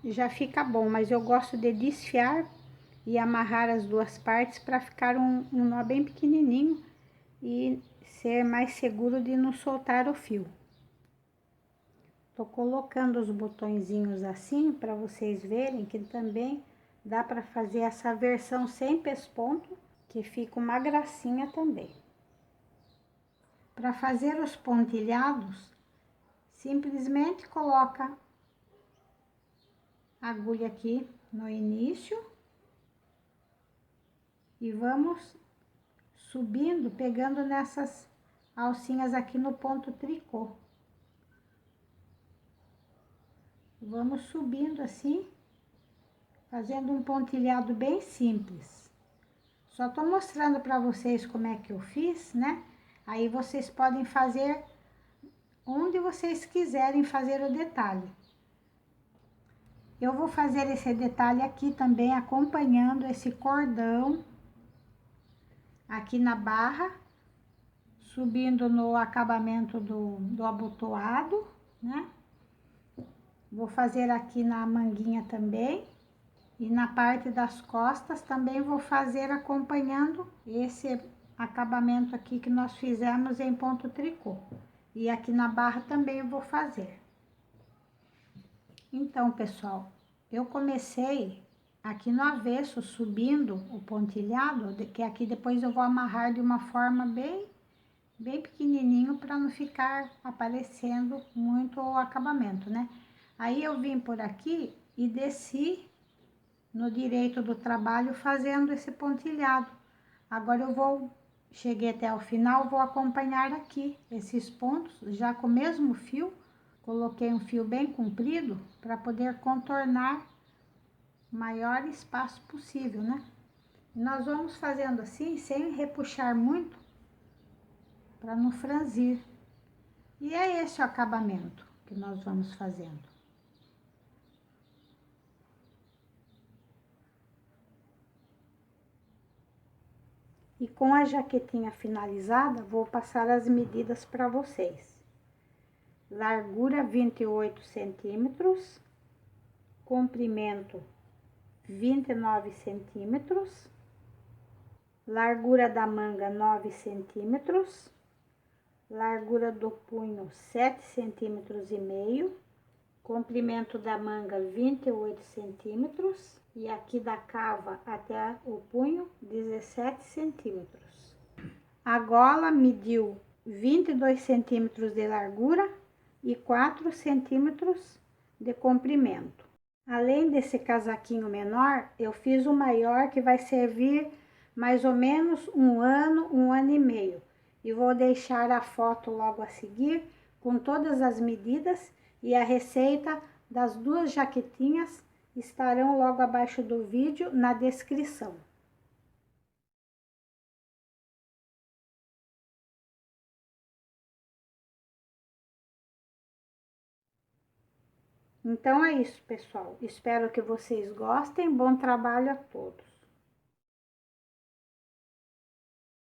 já fica bom, mas eu gosto de desfiar e amarrar as duas partes para ficar um nó bem pequenininho e ser mais seguro de não soltar o fio. Tô colocando os botõezinhos assim para vocês verem que também dá para fazer essa versão sem pesponto, que fica uma gracinha também. Para fazer os pontilhados, simplesmente coloca a agulha aqui no início e vamos subindo, pegando nessas alcinhas aqui no ponto tricô. Vamos subindo assim, fazendo um pontilhado bem simples. Só tô mostrando para vocês como é que eu fiz, né? Aí vocês podem fazer onde vocês quiserem fazer o detalhe. Eu vou fazer esse detalhe aqui também, acompanhando esse cordão aqui na barra, subindo no acabamento do abotoado, né? Vou fazer aqui na manguinha também. E na parte das costas também vou fazer acompanhando esse acabamento aqui que nós fizemos em ponto tricô. E aqui na barra também eu vou fazer. Então, pessoal, eu comecei aqui no avesso, subindo o pontilhado, que aqui depois eu vou amarrar de uma forma bem pequenininho para não ficar aparecendo muito o acabamento, né? Aí eu vim por aqui e desci no direito do trabalho fazendo esse pontilhado. Agora cheguei até o final, vou acompanhar aqui esses pontos, já com o mesmo fio, coloquei um fio bem comprido para poder contornar o maior espaço possível, né? Nós vamos fazendo assim, sem repuxar muito, para não franzir. E é esse o acabamento que nós vamos fazendo. E com a jaquetinha finalizada, vou passar as medidas para vocês. Largura 28 centímetros, comprimento 29 centímetros, largura da manga 9 centímetros, largura do punho 7 centímetros e meio, comprimento da manga 28 centímetros e aqui da cava até o punho 17 centímetros. A gola mediu 22 centímetros de largura e 4 centímetros de comprimento. Além desse casaquinho menor, eu fiz o maior que vai servir mais ou menos um ano e meio. E vou deixar a foto logo a seguir com todas as medidas e a receita das duas jaquetinhas estarão logo abaixo do vídeo na descrição. Então é isso, pessoal. Espero que vocês gostem. Bom trabalho a todos.